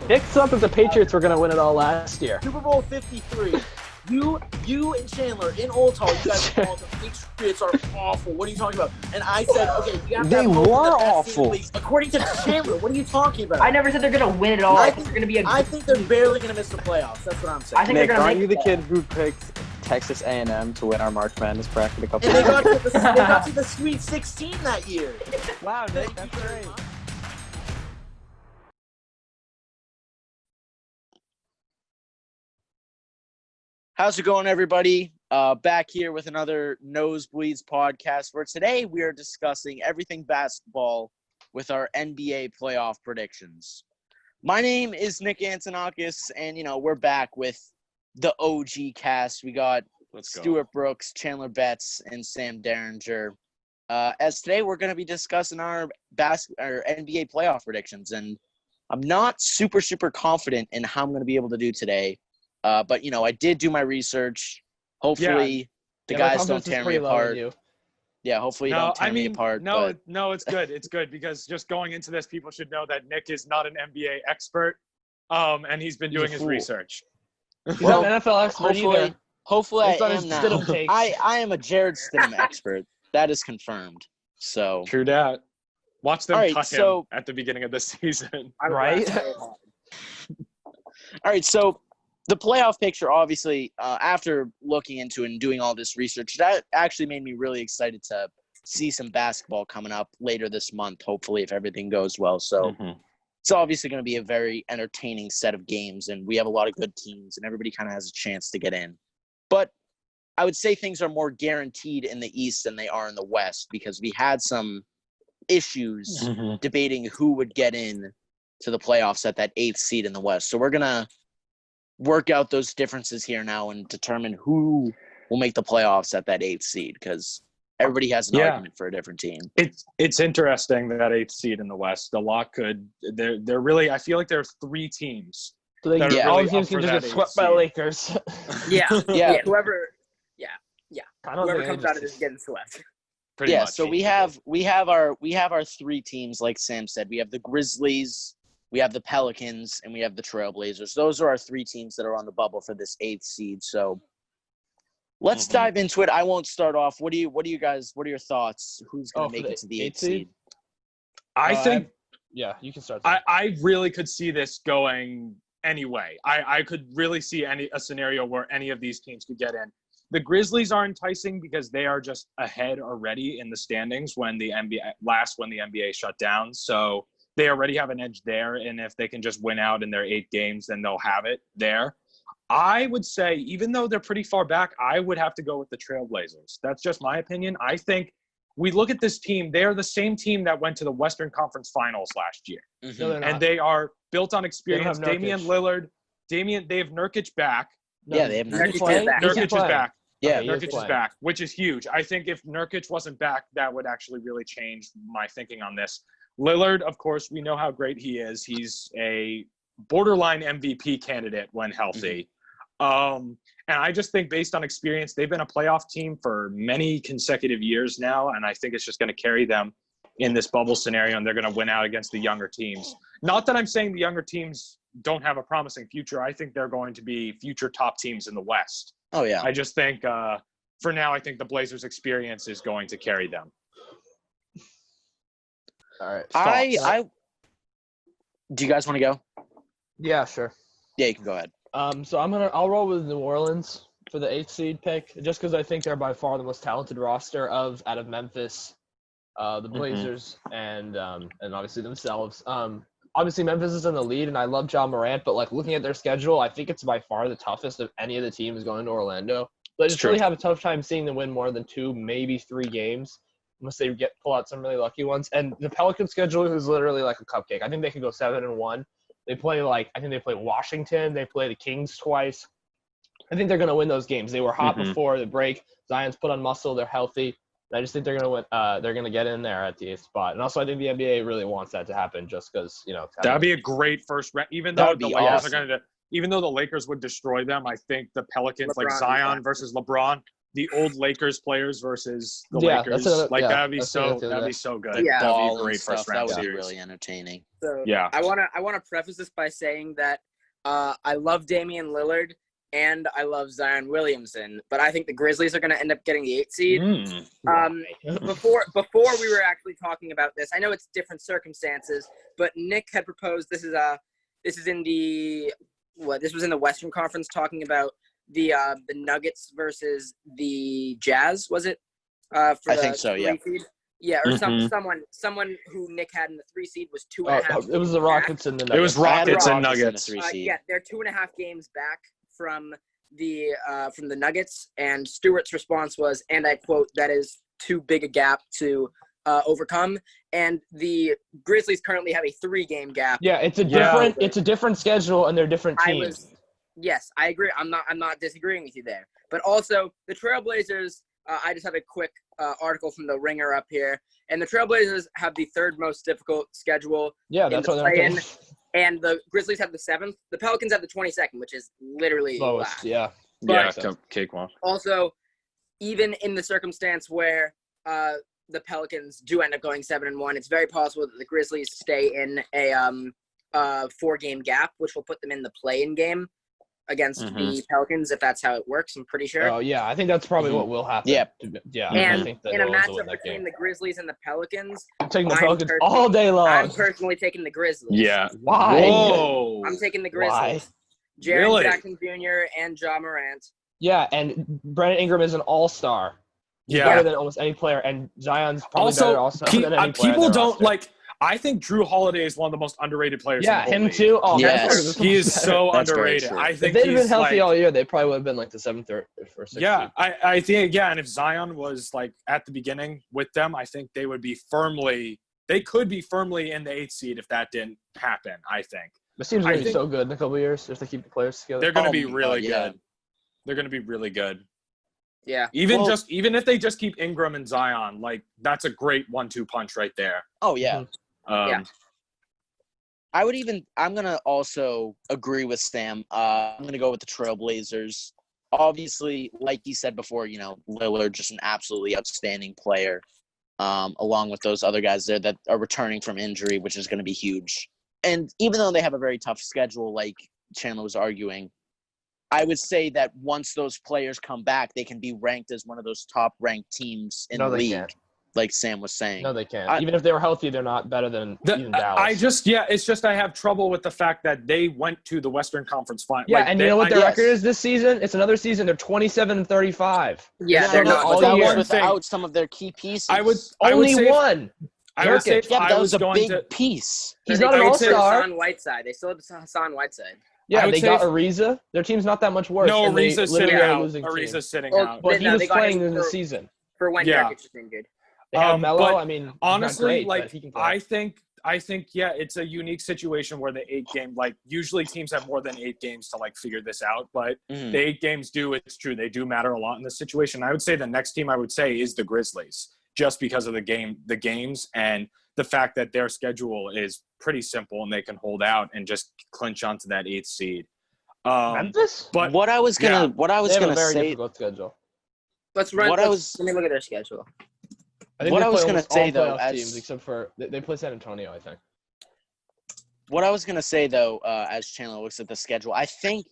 Nick thought that the Patriots were going to win it all last year. Super Bowl 53. You and Chandler in Old Hall, you guys called the Patriots are awful. What are you talking about? And I said, okay, we have to They have hope in were the best team in the awful. league. According to Chandler, what are you talking about? I never said they're gonna win it all. I I think they're gonna be I think they're barely going to miss the playoffs. That's what I'm saying. I think Nick, they're gonna aren't make you the it. kid who picked Texas A&M to win our March Madness bracket a couple And they years ago? got to the Sweet 16 that year. Wow, Nick, that's great. How's it going, everybody? Back here with another Nosebleeds podcast, where today we are discussing everything basketball with our NBA playoff predictions. My name is Nick Antonakis, and, we're back with the OG cast. We got Stuart Brooks, Chandler Betts, and Sam Derringer. As today we're going to be discussing our NBA playoff predictions, and I'm not super confident in how I'm going to be able to do today. But, I did do my research. Hopefully the guys don't tear me apart. Yeah, hopefully you don't tear me apart. No, it's good. It's good because just going into this, people should know that Nick is not an NBA expert, and he's been doing his research. He's not an NFL expert either. Hopefully I am Stidham now. takes. I am a Jared Stidham expert. That is confirmed. So True that. Watch them All right, cut him at the beginning of the season. Right? All right, so the playoff picture, obviously, after looking into it and doing all this research, that actually made me really excited to see some basketball coming up later this month, hopefully, if everything goes well. So it's obviously going to be a very entertaining set of games, and we have a lot of good teams, and everybody kind of has a chance to get in. But I would say things are more guaranteed in the East than they are in the West because we had some issues debating who would get in to the playoffs at that 8th seed in the West. So we're going to work out those differences here now and determine who will make the playoffs at that 8th seed because everybody has an argument for a different team. It's interesting that 8th seed in the West. A lot could they're really. I feel like there are 3 teams. So they that are all really teams up can for just that get swept 8th by seed. Lakers. Yeah. Whoever Comes comes out of this getting swept. Pretty much. So we have our 3 teams, like Sam said. We have the Grizzlies, we have the Pelicans, and we have the Trailblazers. Those are our 3 teams that are on the bubble for this 8th seed. So let's dive into it. I won't start off. What are your thoughts? Who's going to make it to the 8th seed? I think. You can start. I really could see this going anyway. I could really see a scenario where any of these teams could get in. The Grizzlies are enticing because they are just ahead already in the standings when the NBA shut down. So they already have an edge there, and if they can just win out in their 8 games, then they'll have it there. I would say, even though they're pretty far back, I would have to go with the Trailblazers. That's just my opinion. I think we look at this team, they are the same team that went to the Western Conference Finals last year. No, And they are built on experience. They don't have Damian Nurkic. Lillard, they have Nurkic back. Yeah, they have Nurkic is back. Nurkic is back. Yeah, Okay, Nurkic is back, which is huge. I think if Nurkic wasn't back, that would actually really change my thinking on this. Lillard, of course, we know how great he is. He's a borderline MVP candidate when healthy. And I just think based on experience, they've been a playoff team for many consecutive years now, and I think it's just going to carry them in this bubble scenario, and they're going to win out against the younger teams. Not that I'm saying the younger teams don't have a promising future. I think they're going to be future top teams in the West. Oh, yeah. I just think for now, I think the Blazers' experience is going to carry them. All right. Do you guys want to go? Yeah, sure. Yeah, you can go ahead. So I'll roll with New Orleans for the 8th seed pick, just because I think they're by far the most talented roster out of Memphis, the Blazers, and obviously themselves. Obviously Memphis is in the lead, and I love Ja Morant, but looking at their schedule, I think it's by far the toughest of any of the teams going to Orlando. So I just really have a tough time seeing them win more than 2, maybe 3 games, unless they pull out some really lucky ones. And the Pelican schedule is literally like a cupcake. I think they could go 7-1. They play they play Washington. They play the Kings twice. I think they're going to win those games. They were hot before the break. Zion's put on muscle. They're healthy. And I just think they're going to win. They're going to get in there at the 8th spot. And also, I think the NBA really wants that to happen, just because that'd be a great first round. Even though the Lakers are going to, even though the Lakers would destroy them, I think the Pelicans, like Zion versus LeBron, the old Lakers players versus the Yeah, Lakers. that's another- Like yeah, that'd be that's so another thing. good. Ball Yeah. That'd be a and great stuff. first That round would be series. really entertaining. So Yeah. I wanna preface this by saying that I love Damian Lillard and I love Zion Williamson, but I think the Grizzlies are gonna end up getting the 8 seed. Before we were actually talking about this, I know it's different circumstances, but Nick had proposed this was in the Western Conference, talking about the Nuggets versus the Jazz, was it? I think so, yeah. 3 seed? Yeah, or someone who Nick had in the 3 seed was 2.5. It was the Rockets and the Nuggets. It was Rockets and Rockets in the Nuggets. 3 seed. Yeah, they're 2.5 games back from the Nuggets, and Stewart's response was, and I quote, "That is too big a gap to overcome." And the Grizzlies currently have a 3-game gap. Yeah, it's a different schedule and they're different teams. Yes, I agree. I'm not disagreeing with you there. But also the Trailblazers. I just have a quick article from the Ringer up here, and the Trailblazers have the 3rd most difficult schedule. Yeah, that's in what the they're play-in, and the Grizzlies have the 7th. The Pelicans have the 22nd, which is literally lowest. last. Yeah. Cakewalk. Also, even in the circumstance where the Pelicans do end up going 7-1, it's very possible that the Grizzlies stay in a 4-game gap, which will put them in the play-in game against the Pelicans, if that's how it works. I'm pretty sure. Oh yeah, I think that's probably what will happen. Yeah. Yeah. And I think that in a they'll also win matchup that between game. the Grizzlies and the Pelicans, I'm taking the I'm Pelicans personally- all day long. I'm personally taking the Grizzlies. Yeah. Why? Whoa. I'm taking the Why? Grizzlies. Jaren Really? Jackson Jr. and Ja Morant. Yeah, and Brandon Ingram is an all-star. He's Yeah. better than almost any player, and Zion's probably better also than any player. People on their don't roster. like. I think Drew Holiday is one of the most underrated players. Yeah, in the whole him league. too. Oh, Yes. that's He is so That's very underrated. true. I If think they'd been he's healthy like, all year, they probably would have been like the 7th or 6th. yeah. I think and if Zion was like at the beginning with them, I think they would be firmly. They could be firmly in the 8th seed if that didn't happen. I think This team's I going to be think- so good in a couple of years if they keep the players together. they're going to Oh be my really God, yeah. good. They're going to be really good. Yeah. Even if they just keep Ingram and Zion, like that's a great 1-2 punch right there. Oh, yeah. Yeah. I'm going to also agree with Sam. I'm going to go with the Trailblazers. Obviously, like you said before, Lillard, just an absolutely outstanding player, along with those other guys there that are returning from injury, which is going to be huge. And even though they have a very tough schedule, like Chandler was arguing, I would say that once those players come back, they can be ranked as one of those top-ranked teams in the they league, can't. like Sam was saying. No, they can't. Even if they were healthy, they're not better than even Dallas. It's just I have trouble with the fact that they went to the Western Conference final. Yeah, and you know what their yes. record is this season? It's another season. They're 27-35. Yeah, Yeah, they're no, not. but all that year. was without some of their key pieces. I would Only say one. I would say if Yeah, but I that was a going big to. piece. He's They not an still have all-star. Hassan Whiteside. They still have Hassan Whiteside. Yeah, would they say got if- Ariza. Their team's not that much worse. No, and they Ariza's literally sitting are out. losing team. Ariza's sitting Well, out. But he No, was they got playing him in the for- season. For when Yeah. Jokic is injured. They have Melo. but I mean, he's not honestly, great, like but he can play. I think, yeah, it's a unique situation where the 8-game, like usually teams have more than 8 games to like figure this out, but Mhm. the 8 games it's true. They do matter a lot in this situation. I would say the next team I would say is the Grizzlies, just because of the games and the fact that their schedule is pretty simple and they can hold out and just clinch onto that 8th seed. Memphis? But What I was They gonna have a very say. difficult schedule. Let me look at their schedule. I think What they I was play gonna almost say, all though, playoff as- teams except for they play San Antonio, I think. What I was gonna say though, as Chandler looks at the schedule, I think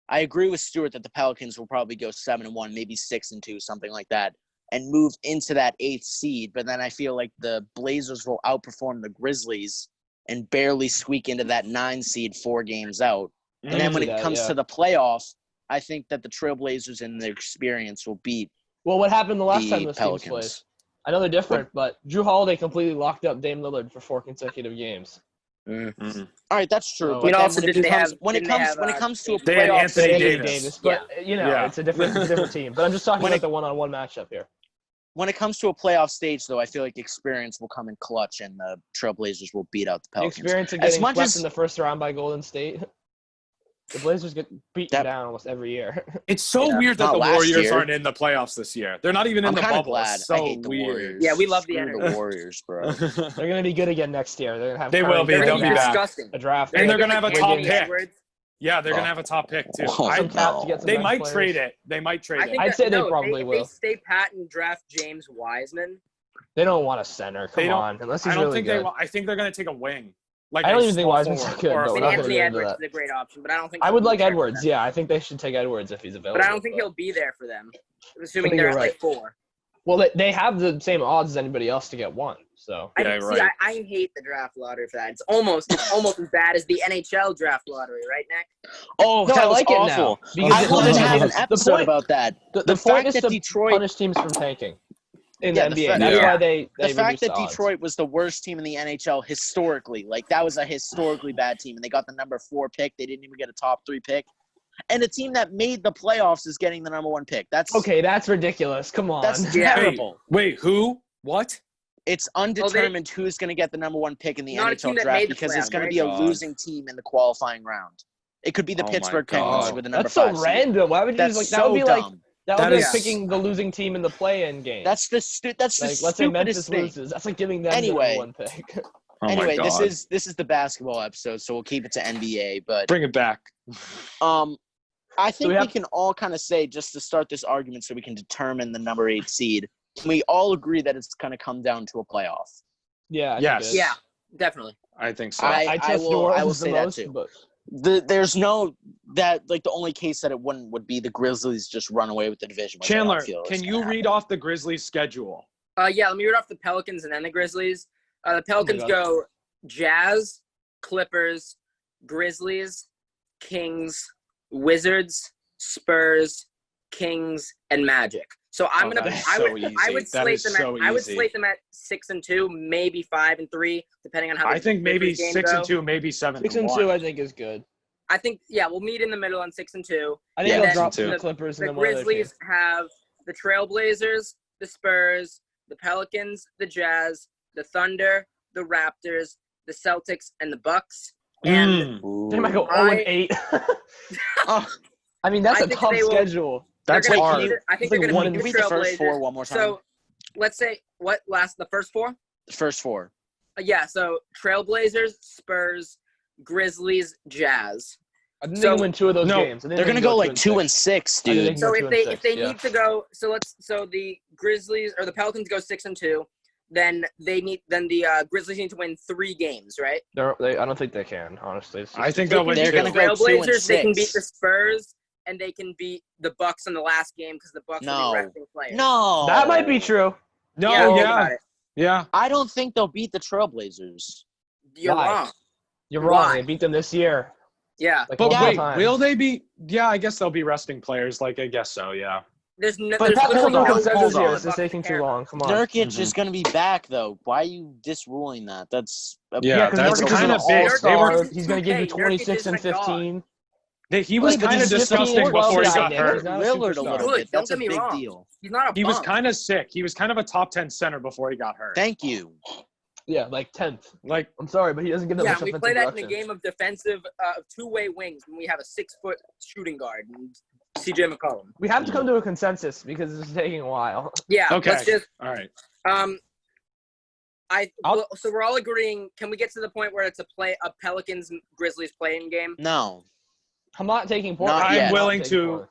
I agree with Stewart that the Pelicans will probably go 7-1, maybe 6-2, something like that, and move into that 8th seed. But then I feel like the Blazers will outperform the Grizzlies and barely squeak into that 9 seed 4 games out. And then when it comes to the playoffs, I think that the Trailblazers in their experience will beat Well, what happened the last the time those teams played? Pelicans. I know they're different, but Drew Holiday completely locked up Dame Lillard for 4 consecutive games. All right, that's true. So- But You know, then also, when it didn't they comes have- when it didn't they comes have, when it comes to a They had playoff Anthony series, Davis. But Yeah. it's a different team. But I'm just talking When about it- the one-on-one matchup here. when it comes to a playoff stage, though, I feel like experience will come in clutch, and the Trailblazers will beat out the The Pelicans. experience of As getting much swept as- in the first round by Golden State. The Blazers get beaten That- down almost every year. It's so Yeah. weird that Not the last Warriors year. aren't in the playoffs this year. They're not even in I'm the kind of bubble. glad. It's so I hate the weird. Warriors. Yeah, we love the Screw energy. the Warriors, bro. They're going to be good again next year. They're going to have They will be. They're They'll gonna be be back. disgusting. a draft. And they're pick. gonna have a Anthony top pick. Edwards. Yeah, they're gonna have a top pick too. Oh, Some cap to get some They bench might players. trade it. They might trade I it. think I'd that, say they no, probably if will. they stay pat and draft James Wiseman. They don't want a center. They Come don't- on, unless I he's don't really think good. they want. I think they're gonna take a wing. Like I don't a even think small Wiseman's forward good, or a but I we're mean, not forward. gonna Anthony get into Edwards that. is a great option, but I don't think I he'll would be like there for Edwards. them. Yeah, I think they should take Edwards if he's available. But I don't think but- he'll be there for them, I assuming think they're you're at like right. 4. Well, they have the same odds as anybody else to get one. So Yeah, See, right. I hate the draft lottery for that. It's almost as bad as the NHL draft lottery, right, Nick? Oh, No, that I was like it now, awful. because I it wanted to punishes have an teams. The episode point- about that. the The point fact is that to Detroit- punish teams from tanking in Yeah, the the NBA. fa- That's yeah. why they The fact reduced that the odds. Detroit was the worst team in the NHL historically, like that was a historically bad team, and they got the number 4 pick. They didn't even get a top 3 pick, and a team that made the playoffs is getting the number 1 pick. That's Okay, that's ridiculous. Come on. That's Yeah. terrible. Wait, who? What? It's undetermined who's going to get the number 1 pick in the Not a NHL team that draft made the because there's playoffs, going to right? be a God. losing team in the qualifying round. It could be the Oh my Pittsburgh God. Penguins who were the number That's so 5 seed. random. Why would you That's just like that? so Would be like dumb. that That would be is- like picking the losing team in the play-in game. That's the like stupidest let's say Memphis thing. loses. That's like giving them Anyway. the number 1 pick. Oh my Anyway, God. this is the basketball episode, so we'll keep it to NBA. But Bring it back. I think we we have- can all kind of say, just to start this argument so we can determine the number 8 seed, can we all agree that it's going to come down to a playoff? Yeah. I think Yes. it is. Yeah, definitely. I think so. I trust will- New Orleans I will the say that most, too. but There's no that like the only case that it wouldn't would be the Grizzlies just run away with the division. which I don't Chandler, feel is can gonna you happen. read off the Grizzlies' schedule? Yeah, let me read off the Pelicans and then the Grizzlies. The Pelicans God. go Jazz, Clippers, Grizzlies, Kings, Wizards, Spurs, Kings, and Magic. So I'm Oh, gonna. that is I so would. easy. I would That slate is them. so I would easy. slate them at 6-2, maybe 5-3, depending on how. I think maybe Grizzlies game 6 go. and 2, maybe 7 6 and and 1. 2 I think is good. I think we'll meet in the middle on 6-2. I think Yeah, they'll then drop too. the Clippers The and then one other team. Grizzlies have the Trailblazers, the Spurs, the Pelicans, the Jazz, the Thunder, the Raptors, the Celtics, and the Bucks. And They might go I- 0-8. Oh, I mean, that's I a think tough they will- schedule. That's they're gonna hard. beat- I think It's like they're going one to and- beat Can the we read the first 4 Trailblazers. one more time? So let's say the first 4? The first 4. Yeah. So Trailblazers, Spurs, Grizzlies, Jazz. I think So- they can win 2 of those No, games. I think They're they gonna can go like 2 6. and 6, I think they dude. can So go if 2 and they 6, if they yeah. need to go, so the Grizzlies or the Pelicans go 6-2, then the Grizzlies need to win 3 games, right? I don't think they can, honestly. It's just- I think They they'll can win beat They're the two. gonna go 2 and Trailblazers. They can 6. beat the Spurs, and they can beat the Bucks in the last game because the Bucks will No. be resting players. No, that might be true. No, Yeah, think yeah. about it. Yeah. I don't think they'll beat the Trailblazers. You're Why? wrong. You're wrong. Why? They beat them this year. Yeah, Like But multiple wait, times. will they be? Yeah, I guess they'll be resting players. Like, I guess so, yeah. there's no. But there's that's literally no no consensus hold here. on. This is taking too long. Come on. Nurkic is gonna be back though. Why are you disruling that? That's Yeah, because that's Nurkic is kinda an big. all-star. They were- He's going to give you 2K. 26 Nurkic and isn't a god. 15. He was But kind of he's 15 disgusting and before he 12 got guy, hurt. He's not a Lillard a superstar. little Good, bit. That's a don't get me big wrong. deal. He's not a. He was bum. kind of sick. He was kind of a top 10 center before he got hurt. Thank you. Yeah, like 10th. Like, I'm sorry, but he doesn't get that Yeah, much we offensive play that in a production. game of defensive, of two-way wings when we have a 6-foot shooting guard, and CJ McCollum. We have to come to a consensus because this is taking a while. Yeah. okay. Let's just. All right. So we're all agreeing. Can we get to the point where it's a Pelicans Grizzlies playing game? No, I'm not taking Portland. Not yet. I'm willing to.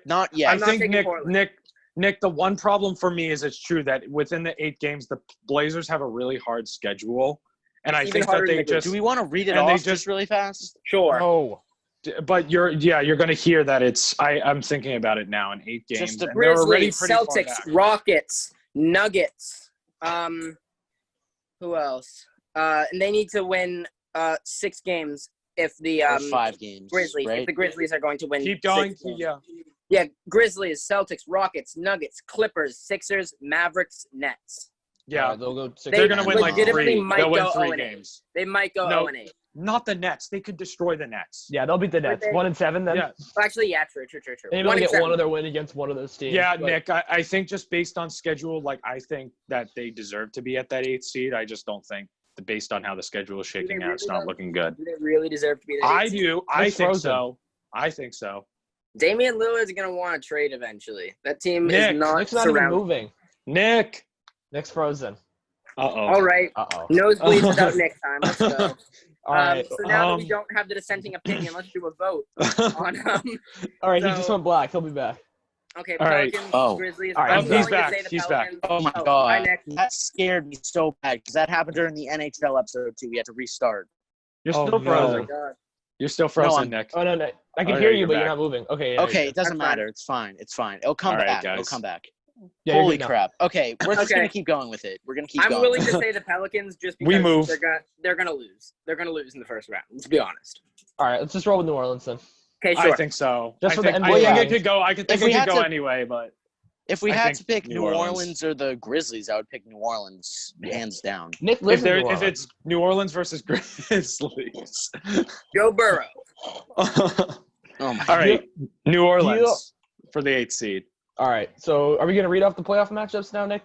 not yet. I think taking Portland. Nick, the one problem for me is it's true that within the 8 games, the Blazers have a really hard schedule, and I Even think that harder they than the just. Do we want to read it and they off just just- really fast? Sure. Oh, But you're going to hear that it's. I'm thinking about it now in 8 games. Just the and they're already Grizzlies, pretty far Celtics, back. Rockets, Nuggets. Who else? And they need to win 6 games if the Or 5 games, Grizzlies. right? If the Grizzlies are going to win. Keep going. 6 games. Yeah. Yeah, Grizzlies, Celtics, Rockets, Nuggets, Clippers, Sixers, Mavericks, Nets. Yeah. they'll go 6. They're going to win like legitimately 3. might They'll win go 3 0-8. games. They might go No. 0-8. Not the Nets. They could destroy the Nets. Yeah, they'll beat the Nets. they- 1 and 7 then. Yeah. Actually, yeah, true. They One only and get one 7. other win against one of those teams. Yeah, but Nick, I think just based on schedule, like I think that they deserve to be at that 8th seed. I just don't think that based on how the schedule is shaking out, it's really not though? looking good. Do they really deserve to be there? I do. I It's think frozen. so. I think so. Damien Lillard's going to want to trade eventually. That team Nick, is not Nick's not even surrounded. moving. Nick. Nick's frozen. Uh-oh. All right. Uh-oh. Nosebleeds without Nick time. Let's go. All right. So now that we don't have the dissenting opinion, let's do a vote on. All right. He so- just went black. He'll be back. Okay, All right. Pelicans, Oh. Grizzlies. All right, I'm he's willing back. to say the He's back. Pelicans. Oh my Hi, god, Nick. that scared me so bad because that happened during the NHL episode too. We had to restart. You're Oh, still no. Oh my frozen. God. You're still frozen, I'm- Nick. Oh no, no. I can Oh, hear yeah, you, you're but you're back. not moving. Okay. Yeah, Okay, you're it doesn't That's fine. matter. It's fine. It's fine. It'll come All right, back. guys. It'll come back. good. Yeah, you're Holy good now. crap. Okay, we're just Okay. gonna keep going with it. We're gonna keep I'm going. willing to say the Pelicans just We because move. they're gonna lose. They're gonna lose in the first round. Let's be honest. All right. Let's just roll with New Orleans then. Okay, sure. I think so. Just I for the think, NBA I think it ratings. could go. I could think If we it could had go to- anyway, but If we I had think to pick New New Orleans. Orleans or the Grizzlies, I would pick New Orleans hands down. Nick lives in New if Orleans. it's New Orleans versus Grizzlies. Joe Burrow. Oh my All right, New Orleans you- for the 8th seed. All right. So are we gonna read off the playoff matchups now, Nick?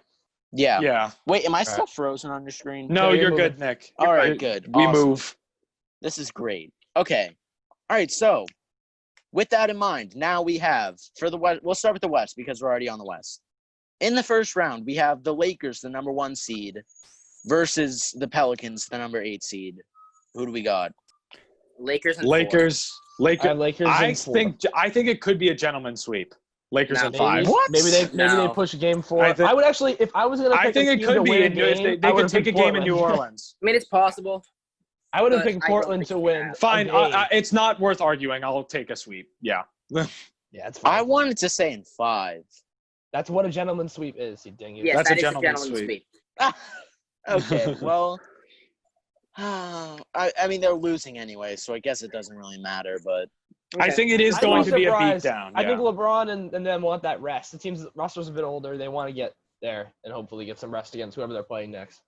Yeah. Yeah. Wait, am I All still frozen on your screen? No, you're you're moving. good, Nick. All right, You're- good. We Awesome. move. This is great. Okay. All right, so with that in mind, now we have for the West. We'll start with the West because we're already on the West. In the first round, we have the Lakers, the number 1 seed, versus the Pelicans, the number 8 seed. Who do we got? Lakers and Lakers. I have Lakers. Lakers. in 4. I think it could be a gentleman's sweep. Lakers No, in Maybe, 5. What? Maybe they No. push game 4. I I, think- would actually, if I was gonna pick I think a it team could to be. win a In, game, they I could would've take a picked game in New Portland. Orleans. I mean, it's possible. I would have but picked I don't Portland think to they win. have. Fine. a game. It's not worth arguing. I'll take a sweep. Yeah. Yeah, it's fine. I wanted to say in 5. That's what a gentleman's sweep is. You ding you. Yes, That's that a is gentleman's gentleman's sweep. Okay, well, I mean they're losing anyway, so I guess it doesn't really matter. But I think it is I'd going be to be a surprised. beatdown. I think Yeah. LeBron and them want that rest. The team's roster's a bit older. They want to get there and hopefully get some rest against whoever they're playing next.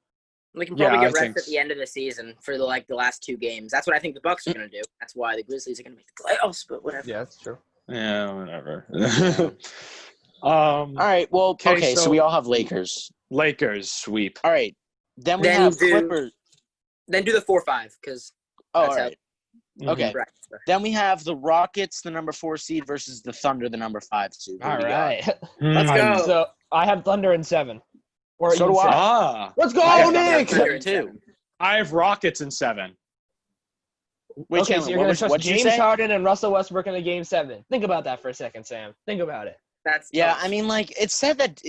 We can Yeah, probably I get think rest at the end of the season for the last 2 games. That's what I think the Bucks are gonna do. That's why the Grizzlies are gonna make the playoffs. But whatever. Yeah, that's true. Yeah, whatever. all right, well, okay, so so- we all have Lakers. Lakers sweep. All right, then we Then have do- Clippers. Then do the 4-5 because Oh, that's all how- right. Okay. Right. Then we have the Rockets, the number 4 seed, versus the Thunder, the number 5 seed. Who All do we got? right. Let's Mm. go. So I have Thunder in 7. Or So even do I. 6. Ah, Let's go, I have Nick! Thunder. Thunder in 7. I have Rockets in 7. Wait, Okay, Chandler, so you're what gonna was- trust what'd you James say? Harden and Russell Westbrook in a game 7. Think about that for a second, Sam. Think about it. That's Yeah, tough. I mean, like, it said that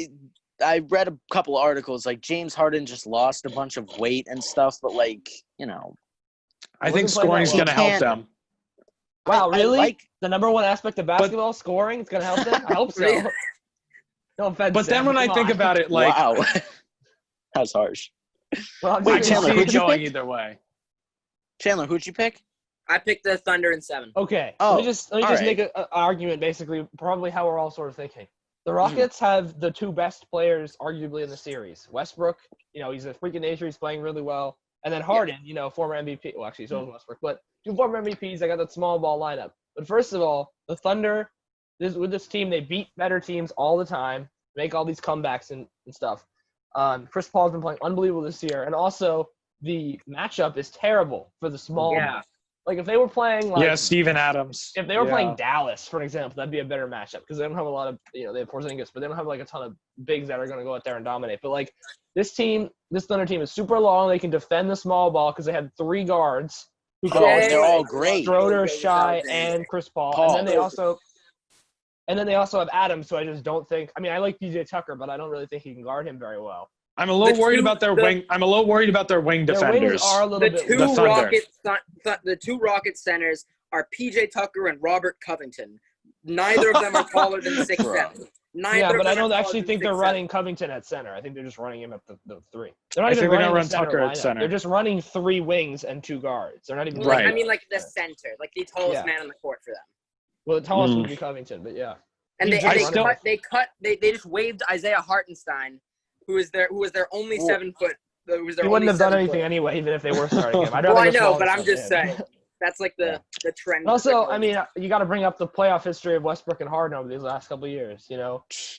I read a couple articles, like, James Harden just lost a bunch of weight and stuff, but, like, you know. I think wasn't playing that scoring's well. going to help He them. Wow, I really? like- The number 1 aspect of basketball, scoring, it's gonna help them? I hope so. Really? No offense. But then Sam, when I come think on. about it, like, wow. That's harsh. Well, I'm Wait, I just can Chandler, see who'd it you going pick? either way. Chandler, who'd you pick? I picked the Thunder in 7. Okay. Oh, let me just all make an argument, basically, probably how we're all sort of thinking. The Rockets have the 2 best players, arguably, in the series. Westbrook, he's a freak of nature. He's playing really well. And then Harden, former MVP. Well, actually, so is Westbrook. But 2 former MVPs. They got that small ball lineup. But first of all, the Thunder, with this team, they beat better teams all the time, make all these comebacks and stuff. Chris Paul's been playing unbelievable this year. And also, the matchup is terrible for the small Yeah. ball. Like, if they were playing, like, Yeah, Steven Adams. if they were Yeah. playing Dallas, for example, that'd be a better matchup because they don't have a lot of, they have Porzingis, but they don't have like a ton of bigs that are going to go out there and dominate. But like this Thunder team is super long. They can defend the small ball because they had 3 guards who could Oh, all they're all great. Schroeder, James Shai, Alexander. and Chris Paul. Paul. And then they also have Adams, who I just don't think. I mean, I like PJ Tucker, but I don't really think he can guard him very well. I'm a little The worried two- about their the- wing. I'm a little worried about their wing Their defenders. wings are a little The bit. two The Thunder. the 2 Rocket centers are PJ Tucker and Robert Covington. Neither of them are taller than 6'7". Neither Yeah, of but I them are don't taller actually than think they're 6'7". running Covington at center. I think they're just running him at the 3. They're not I even think they're running gonna the run Tucker at lineup. center. They're just running 3 wings and 2 guards. They're not even Right. I mean, like the center, like the tallest Yeah. man on the court for them. Well, the tallest Mm. would be Covington, but yeah. And He's they just running. they just waived Isaiah Hartenstein, who was their only Well, 7 foot. Who was their He wouldn't only have done 7 anything foot. anyway, even if they were starting him. I'd Well, rather I go know, smaller but I'm than just him. saying that's like the trend. And also, I mean, you got to bring up the playoff history of Westbrook and Harden over these last couple of years.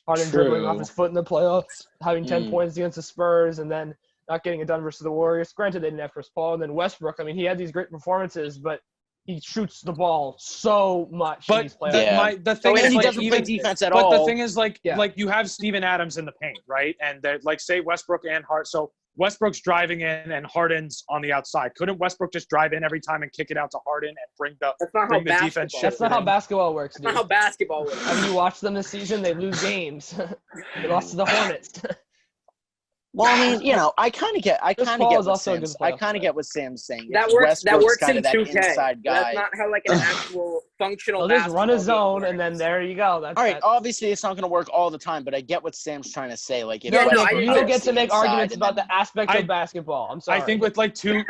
Harden dribbling off his foot in the playoffs, having 10 points against the Spurs, and then not getting it done versus the Warriors. Granted, they didn't have Chris Paul, and then Westbrook. I mean, he had these great performances, but he shoots the ball so much in But these playoffs. Yeah. the thing And is, he like, doesn't play even defense at but all. the thing is, like, Yeah. like you have Steven Adams in the paint, right? And they're like, say Westbrook and Hart. So Westbrook's driving in and Harden's on the outside. Couldn't Westbrook just drive in every time and kick it out to Harden and bring the defense shift? That's not how basketball works, dude. That's not how basketball works. Have you watched them this season? They lose games. They lost to the Hornets. Well, I mean, I kind of get what Sam's saying. That works kind in of that 2K. inside guy. That's not how like an actual functional. Well, just run a zone, game and then there you go. That's all right. Obviously, it's not going to work all the time, but I get what Sam's trying to say. Like, you don't get to make arguments about the aspect of basketball. I'm sorry. I think with like two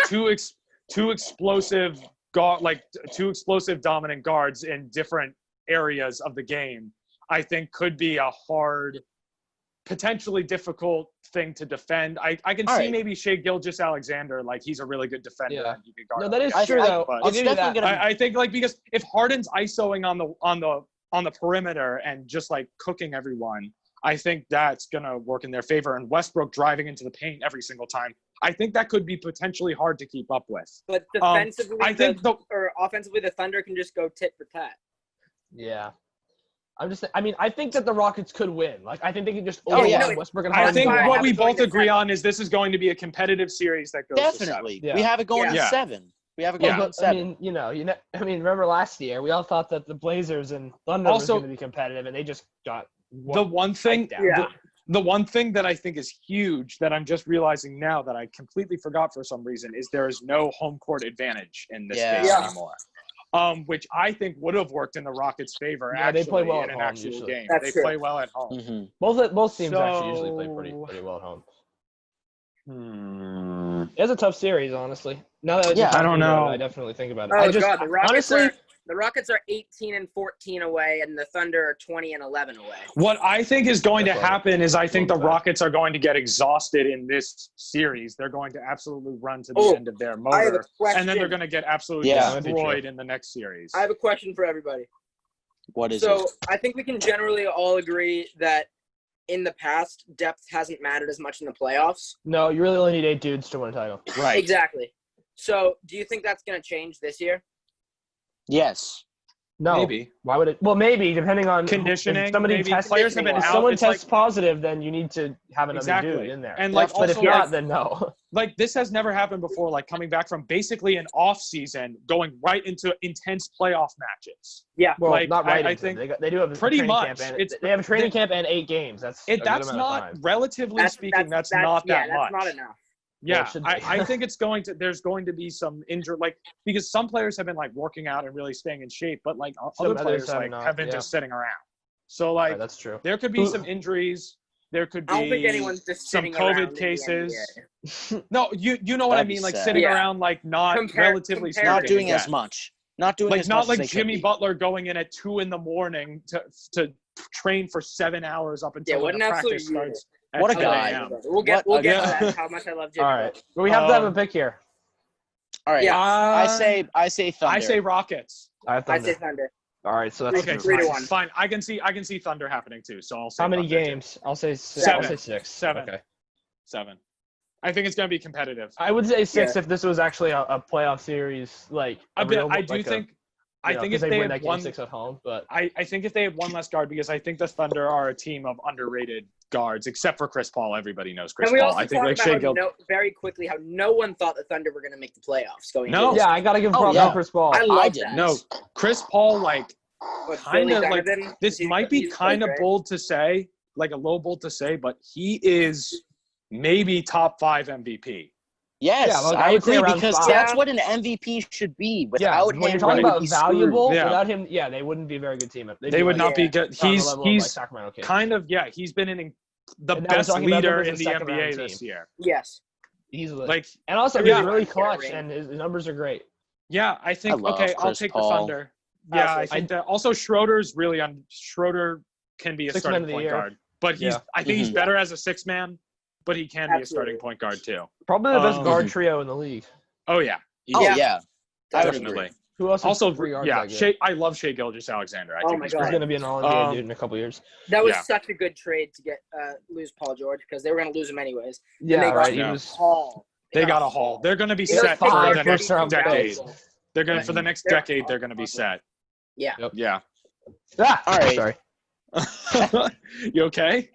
explosive dominant guards in different areas of the game, I think could be a hard, potentially difficult thing to defend. I can see maybe Shai Gilgeous-Alexander, like he's a really good defender. Yeah. And he could guard No, that is true though. I'll give you that. I think like because if Harden's isoing on the perimeter and just like cooking everyone, I think that's gonna work in their favor. And Westbrook driving into the paint every single time, I think that could be potentially hard to keep up with. But defensively, or offensively, the Thunder can just go tit for tat. Yeah. I think that the Rockets could win. Like, I think they can just Westbrook and Harden. I think what we both agree on is this is going to be a competitive series that goes definitely. to 7. We have it going to 7. We have it going to 7. Remember last year we all thought that the Blazers and Thunder was going to be competitive, and they just got the one thing. The one thing that I think is huge that I'm just realizing now that I completely forgot for some reason is there is no home court advantage in this case anymore. Which I think would have worked in the Rockets' favor. Yeah, they play well at home. Actual game. They play well at home. Mm-hmm. Both teams actually usually play pretty well at home. It's a tough series, honestly. Now that I don't know. I definitely think about it. The Rockets are 18-14 away, and the Thunder are 20-11 away. What I think is going to happen is I think the Rockets are going to get exhausted in this series. They're going to absolutely run to the end of their motor, and then they're going to get absolutely destroyed in the next series. I have a question for everybody. What is it? So I think we can generally all agree that in the past, depth hasn't mattered as much in the playoffs. No, you really only need 8 dudes to win a title. Right. Exactly. So do you think that's going to change this year? Yes. No. Maybe. Why would it? Well, maybe, depending on conditioning. If somebody tests, players have been if out. someone tests positive, then you need to have another dude in there. And but if not, then no. Like, this has never happened before, like coming back from basically an off season, going right into intense playoff matches. Yeah. Well, like, not right. I think they do have pretty much. They have a training camp and 8 games. That's not, relatively speaking, that's not that much. That's not enough. Yeah, I think there's going to be some injury, like, because some players have been like working out and really staying in shape, but like other players have been just sitting around. So like, that's true. There could be some injuries. There could be I don't think anyone's just some COVID cases. No, you know what I mean, like sitting around, like relatively speaking, not doing as much. Not doing as much. Not like Jimmy Butler going in at 2 a.m. to train for 7 hours up until the practice starts. What a guy. We'll get to that, how much I love Jimmy. All right. Well, we have to have a pick here. All right. Yeah. I say Thunder. I say Rockets. I say Thunder. All right, so that's okay. 3-1. Fine. I can see Thunder happening too. So I'll say how many Thunder games? Too. I'll say 6. 7. I'll say 6. 7. Okay. 7. I think it's going to be competitive. I would say 6 if this was actually a playoff series, like I think if they win had that game 6 at home, but I think if they had one less guard, because I think the Thunder are a team of underrated guards, except for Chris Paul. Everybody knows Chris Paul. I think like Shai Gilgeous. Very quickly, how no one thought the Thunder were going to make the playoffs going. No, yeah, I got to give props to Chris Paul. I loved that. No, Chris Paul, like, kind of like this might be kind of bold to say, like a low bold to say, but he is maybe top 5 MVP. Yes, yeah, I agree, because that's what an MVP should be. Without him, when you're talking about valuable, yeah. Without him, they wouldn't be a very good team. They would not be good. He's kind of he's been the best leader in the NBA this year. Yes, easily. Like, and also he's really clutch, and his numbers are great. Yeah, I think I'll take the Thunder. Yeah, I think that also Schroeder's really on. Schroeder can be a starting point guard, but I think he's better as a 6-man. But he can be a starting point guard too. Probably the best guard trio in the league. Oh yeah. Yeah. Definitely. Who else? Also, I love Shai Gilgeous-Alexander. I think my he's God. going to be an all-NBA dude in a couple years. That was such a good trade to get lose Paul George, because they were going to lose him anyways. Yeah, right. They got a haul. They're going to be set for the next decade. They're going for the next decade. They're going to be set. Yeah. Yep. Yeah. Ah, all right. Sorry. You okay?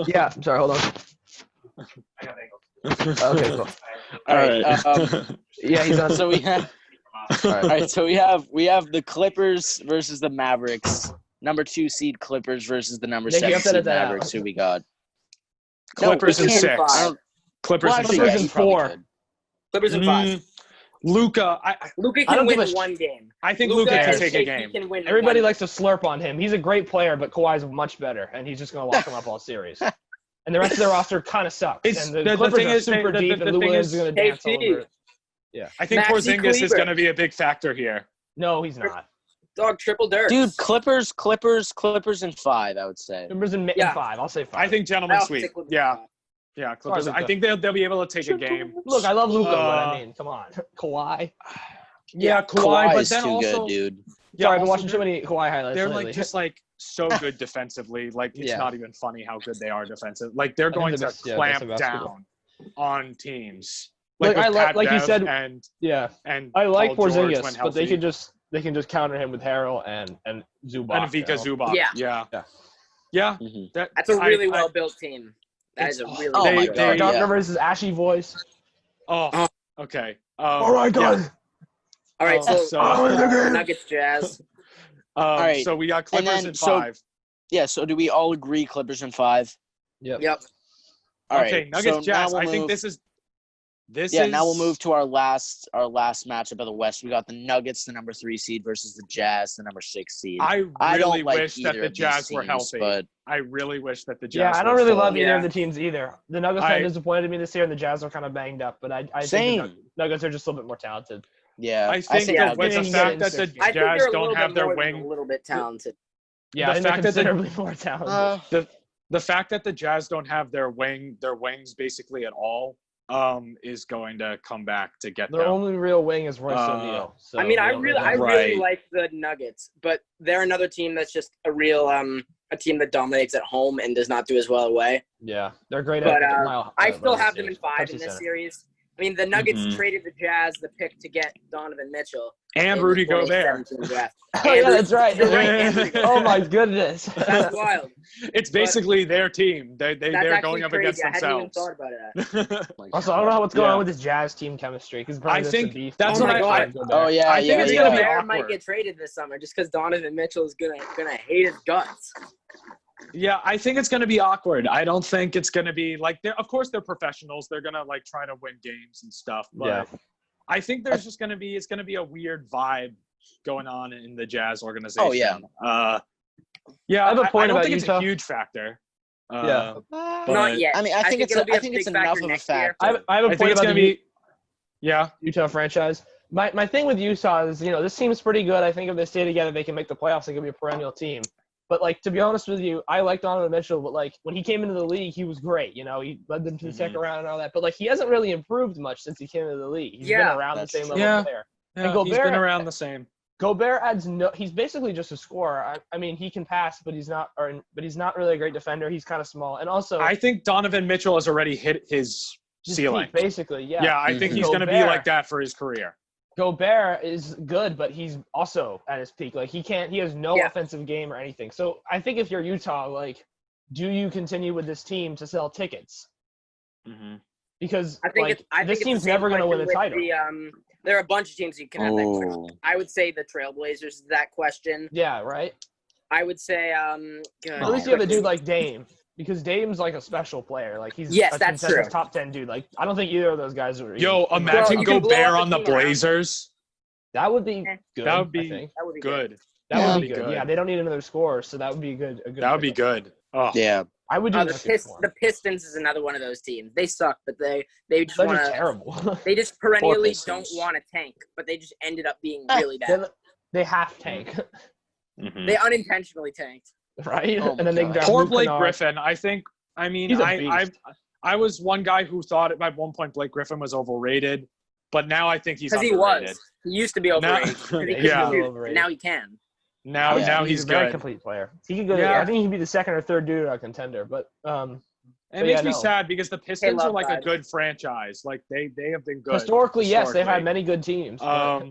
Yeah. I'm sorry. Hold on. Okay, cool. All right. Yeah, he's on. So we have. All right. So we have the Clippers versus the Mavericks. Number 2 seed Clippers versus the number Nick, you 7 have to seed edit that out. Mavericks. Who we got? Clippers we in can't- 6. I don't- Clippers well, in actually, Clippers yeah, in you probably 4. could. Clippers in 5. Luka, Luka I can don't win give a one game. I think Luka can cares. take a He game. can win Everybody one. likes to slurp on him. He's a great player, but Kawhi's much better, and he's just going to lock him up all series. And the rest of their roster kind of sucks. It's- And the the Clippers thing are is, super the deep, and Lou thing Williams is- is going to dance all KP. over it. I think Maxi Porzingis is Kleber. going to be a big factor here. No, he's not. Dog triple dirt. Dude, Clippers in 5. I would say. Clippers in Yeah. 5. I'll say 5. I think gentlemen sweep. Yeah, Clippers. Sorry, I Luka. think they'll be able to take a game. Look, I love Luka, but Uh, I mean, come on. Kawhi. Yeah, Kawhi, Kawhi but is then too also, good, dude. yeah, Sorry, I've been also watching too many Kawhi highlights they're lately. like just like so good defensively. Like it's Yeah. not even funny how good they are defensive. Like they're think going they're to best- yeah, clamp best in basketball. down on teams. Look, with I like- Pat like you Bev said- and yeah, and I like Paul George when Porzingis, but healthy. they can just counter him with Harrell and Zubac. and Vika you know? Zubac. Yeah. Yeah. Mhm. That's a really I- well built team. That is a really Oh They- my well god. they- Doc yeah. Rivers' ashy voice. Oh, okay. All right, guys. yeah. All right, So- Nuggets Jazz. right. So we got Clippers then- in so- 5. Yeah. So do we all agree Clippers in 5? Yep. Yep. All right. Okay, Nuggets so now Jazz. we'll I think move- this is. Now we'll move to our last matchup of the West. We got the Nuggets, the number 3 seed, versus the Jazz, the number 6 seed. I I really don't like wish that either the of these Jazz were teams, healthy. but I really wish that the Jazz. Yeah, I don't were really full. love either Yeah. of the teams either. The Nuggets kind of disappointed me this year, and the Jazz are kind of banged up. But I think Same. the Nuggets are just a little bit more talented. yeah, I think yeah, that with the they fact can that get the in I think Jazz they're a don't little have bit their more than wing, a little bit talented. Yeah, The I think they're fact that the- considerably more talented. the fact that the Jazz don't have their wings basically at all, is going to come back to get Their them. only real wing is Royce O'Neal. So I mean, I they don't really have- Right. like the Nuggets, but they're another team that's just a real a team that dominates at home and does not do as well away. Yeah, they're great But at I still have them in 5 in Pepsi this Center. series. I mean, the Nuggets Mhm. traded the Jazz the pick to get Donovan Mitchell And in the Rudy Gobert. 2017 draft. Oh, yeah, that's right. You're right, and Rudy Oh Gobert. my goodness. That's wild. It's basically their team. They're That's going actually up crazy. against I hadn't even themselves. thought about it. Also, I don't know what's going Yeah. on with this Jazz team chemistry. Because I think beef. that's what I- Oh yeah, I think yeah, it's yeah. gonna be Gobert awkward. might get traded this summer just because Donovan Mitchell is gonna hate his guts. Yeah, I think it's going to be awkward. I don't think it's going to be like of course they're professionals. They're going to like try to win games and stuff, but Yeah. I think there's just going to be a weird vibe going on in the Jazz organization. Oh, yeah. Yeah, I have a point don't about think Utah. it's a huge factor. Yeah. But Not yet. I mean, I think it's it'll be a big enough factor of a next year. factor. I have a I think point it's about going to the be. Yeah. Utah franchise. My thing with Utah is, this team's pretty good. I think if they stay together, they can make the playoffs. They could be a perennial team. But, like, to be honest with you, I like Donovan Mitchell, but, like, when he came into the league, he was great. He led them to the second round and all that. But, like, he hasn't really improved much since he came into the league. He's been around the that's same true. level Yeah. player. Yeah, And Gobert, he's been around the same. Gobert adds no. He's basically just a scorer. I mean, he can pass, but he's not really a great defender. He's kind of small, and also I think Donovan Mitchell has already hit his his ceiling. peak, basically. Yeah. Yeah, I think he's going to be Gobert- like that for his career. Gobert is good, but he's also at his peak. Like, he has no Yeah. offensive game or anything. So I think if you're Utah, like, do you continue with this team to sell tickets? Mm-hmm. Because I think this it's team's the same never going to win a question with title. There are a bunch of teams you can have that question. Oh. I would say the Trailblazers is that question. Yeah, right. I would say At least you have a dude like Dame, because Dame's like a special player. Like, he's Yes, a that's consensus true. top 10 dude. Like, I don't think either of those guys are. Yo, even- imagine you can blow Gobert up on the the team around. Blazers. That would be good. That would be I think. that would be Good. That Yeah. would be good. Yeah, they don't need another scorer, so that would be a good. That would be good. Oh, Yeah. I would do The, nothing for 'em. the Pistons is another one of those teams. They suck, but they just They're want just to. terrible. They just perennially Pistons. don't want to tank, but they just ended up being really bad. they half tank, mhm. They unintentionally tanked. right? Oh my and then they God. grab Poor Luke Blake Kennard. Griffin. He's a beast. I was one guy who thought at one point Blake Griffin was overrated, but now I think he's Because he underrated. was. He used to be overrated. 'cause he couldn't Yeah. shoot, Overrated. Now he can. Now he's a very good. complete player. He could go. Yeah. I think he'd be the second or third dude on contender. But It But makes yeah, me no. sad because the Pistons are love like a vibes. good franchise. Like they have been good. historically, yes, they've had historically. many good teams. but-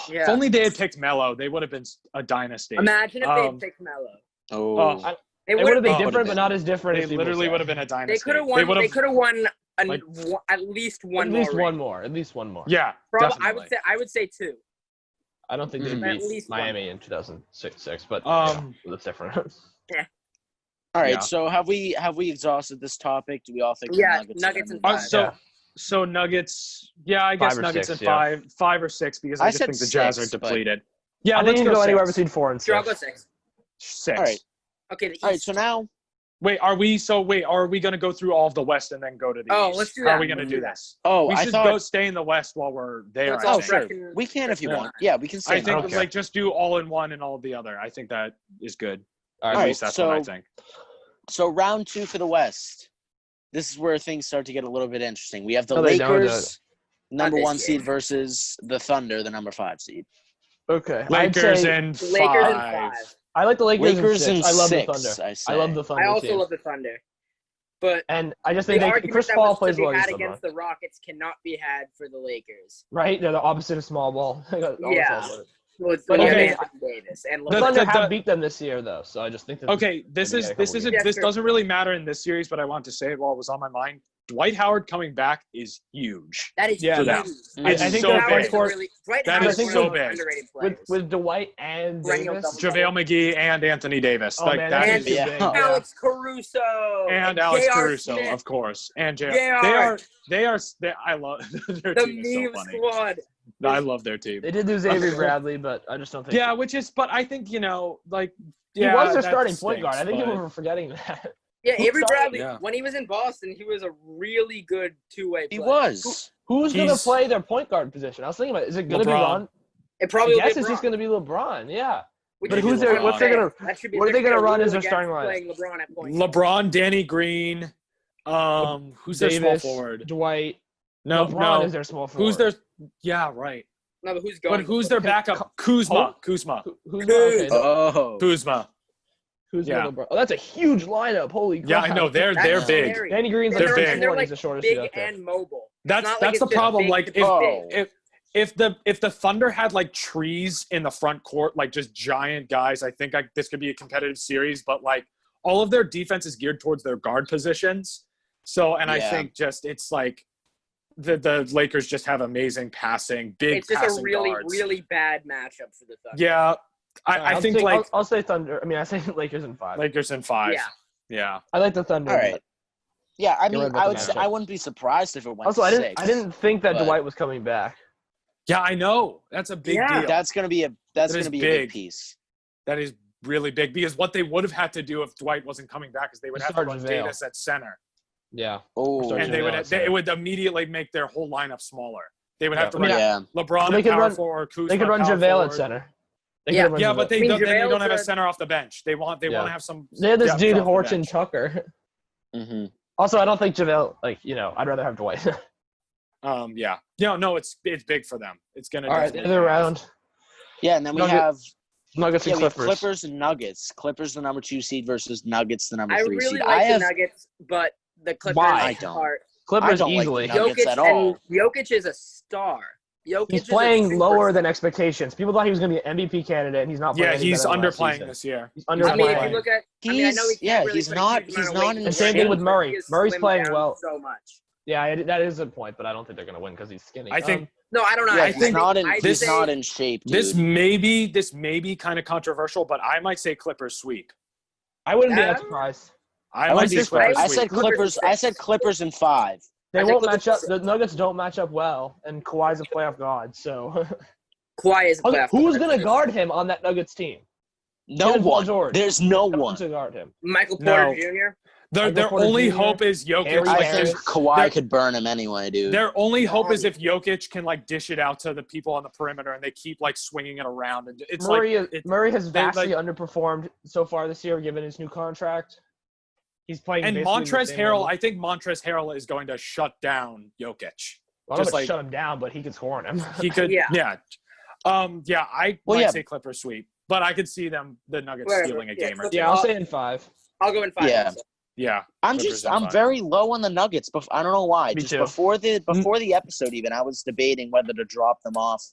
Yeah. If only they had picked Melo, they would have been a dynasty. Imagine if they Um, had picked Melo. Oh. Oh, They They would have been Oh, different, would've but not as different they as people literally say. would have been a dynasty. They could have won. They could have won at least one At more. least one ring. more. At least one more. Yeah, Probably, definitely. I would say 2. I don't think they Mhm. beat At least one Miami more. in 2006, but that's different. All right, Yeah. so have we exhausted this topic? Do we all think Yeah, the Nuggets? Nuggets are and gonna five. move So, on? Yeah. so Nuggets. Yeah, I guess 5 or Nuggets 6, in yeah. 5 or 6 because I I just said think the Jazz 6, are but- depleted. Yeah, I think let's you can go go anywhere 6. between 4 and 6. Sure, I'll go 6. 6. All right. Okay, the East. All right, so now Wait, are we going to go through all of the West and then go to the Oh, East? let's do How that. are we going to Let's do do that. this? I We should thought stay in the West while we're there. Let's I all think. sure. reckon- We can if you Yeah. want. Yeah, we can stay. I in think the Okay. like just do all in one and all of the other. I think that is good. All At right, least that's what I so- think. So round 2 for the West. This is where things start to get a little bit interesting. We have the No, they don't, Lakers, number this 1 year. seed, versus the Thunder, the number 5 seed. Okay. Lakers I'd say, and 5. Lakers and 5. I like the Lakers, Lakers in in 6. I love 6, the Thunder. I say. I love the Thunder I also team. love the Thunder. But And I just the think argument Chris that Paul was plays to be well had against against LeBron. the Rockets cannot be had for the Lakers. Right? They're the opposite of small ball. They got all the Yeah. small ball. With But okay. Anthony Davis and The The- LeBron. Thunder the- have beat them this year, though, so I just think that. Okay, this maybe is a this couple isn't games. this Yes, sir. doesn't really matter in this series, but I want to say it while it was on my mind. Dwight Howard coming back is huge. That is Yeah, huge. that- I think so their big. front court Dwight That Howard's is one so of the big. underrated players. with Dwight and Perennial Davis. double- JaVale McGee and Anthony Davis. Oh like man, that that's is yeah. too big. Yeah. Alex Caruso and Alex J.R. Caruso, Smith, of course, and JR. JR. They are. I love their the team is so meme funny. squad. I love their team. They did lose Avery Bradley, but I just don't think. Yeah, but I think like he yeah, was their that starting point guard. I stinks, think people but- were forgetting that. Yeah, Avery Sorry. Bradley. Yeah. When he was in Boston, he was a really good two-way He player. was. Who's going to He's- play their point guard position? I was thinking about it. Is it going to be LeBron. Ron? It probably I will guess be it's just LeBron, going to be LeBron. Yeah. which but is who's their- what's they gonna- that should be, what are they there should gonna be a run as rule their against starting lineup? playing LeBron at point. LeBron, Danny Green, who's their small Davis, forward? Dwight. No, LeBron is their small forward. Who's their? Yeah, right. No, but who's going? But who's their backup? Kuzma. Kuzma. Who's okay, Oh. Kuzma. who's yeah. LeBron? Oh, that's a huge lineup. Holy crap. Yeah, I know. They're That's big. scary. Danny Green's They're like big. 6'1", They're he's like the shortest big dude out there. and mobile. That's It's not the it's just problem. big Like to be Oh. big. if the Thunder had like trees in the front court, like just giant guys, I think this could be a competitive series. But like all of their defense is geared towards their guard positions. So, and I Yeah. think just it's like the Lakers just have amazing passing, big It's just passing a really, guards. really bad matchup for the Thunder. Yeah, I think like I'll say Thunder. I mean, I say Lakers in 5. Lakers in 5. Yeah. Yeah. I like the Thunder. All right. Yeah, I You're mean, right about I the would say matchup. I wouldn't be surprised if it went Also, to I 6. didn't think that but- Dwight was coming back. Yeah, I know. That's a big Yeah. deal. That's gonna be a That is a big big. piece. That is really big because what they would have had to do if Dwight wasn't coming back is they would have to Start run JaVale. Davis at center, Yeah. Oh, Start and they JaVale would at center. it would immediately make their whole lineup smaller. They would have to I mean, run yeah. LeBron They at could power run- forward, Kuzma They could run power JaVale forward. at center. They Yeah. could run Yeah, JaVale. but I mean, then they don't have a JaVale's center off the bench. They want Yeah. to have some. They had this depth dude off the Horton bench. Tucker. Mm-hmm. Also, I don't think JaVale. I'd rather have Dwight. Yeah. No, it's big for them. It's gonna. All right, definitely the other be nice. round. Yeah, and then we Nuggets have Nuggets and we have Clippers. Clippers and Nuggets. Clippers the number 2 seed versus Nuggets the number I 3 really seed. like I the have Nuggets, but the Clippers Why? I don't. are Clippers I don't like easily. the Nuggets Jokic at all. and Jokic is a star. Jokic He's is a playing superstar. lower than expectations. People thought he was going to be an MVP candidate, and he's not. Playing Yeah, any he's better than last underplaying season. this year. He's I underplaying. mean, if you look at, I know he He's- can't really he's put a not- huge he's amount of not weight in the And same shape. thing with but Murray. he has Murray's slimmed playing down well. so much. Yeah, that is a point, but I don't think they're going to win because he's skinny. I think No, I don't know. Yeah, I he's think not in I'd he's say- not in shape, dude. this may be kind of controversial, but I might say Clippers sweep. I wouldn't be Yeah. that surprised. I I might wouldn't say be surprised. Clippers I sweep. said Clippers. I said Clippers in 5. They I think won't Clippers match up. is- The Nuggets don't match up well, and Kawhi's a playoff god. So Kawhi is a playoff. who's player. going to guard him on that Nuggets team? No Kevin Paul one. George. There's no No one. one to guard him. Michael Porter No. Jr. Their Michael Porter only Jr., hope is Jokic. Harry I Like, Harris. think Kawhi They're- could burn him anyway, dude. their only hope is if Jokic can like dish it out to the people on the perimeter and they keep like swinging it around. And it's Murray has they, vastly like- underperformed so far this year, given his new contract. He's playing. and basically the Montrezl same Harrell. level. I think Montrezl Harrell is going to shut down Jokic. I don't know just if like- shut him down, but he could score on him. He could. Yeah. Yeah. I Well, might yeah. say Clippers sweep, but I could see the Nuggets Whatever. stealing a Yeah, game or Clippers- two. Yeah, I'll say in 5. I'll go in 5. Yeah. also. Yeah. I'm Clippers in I'm 5. very low on the Nuggets, but I don't know why. Me Just too. before the episode, even I was debating whether to drop them off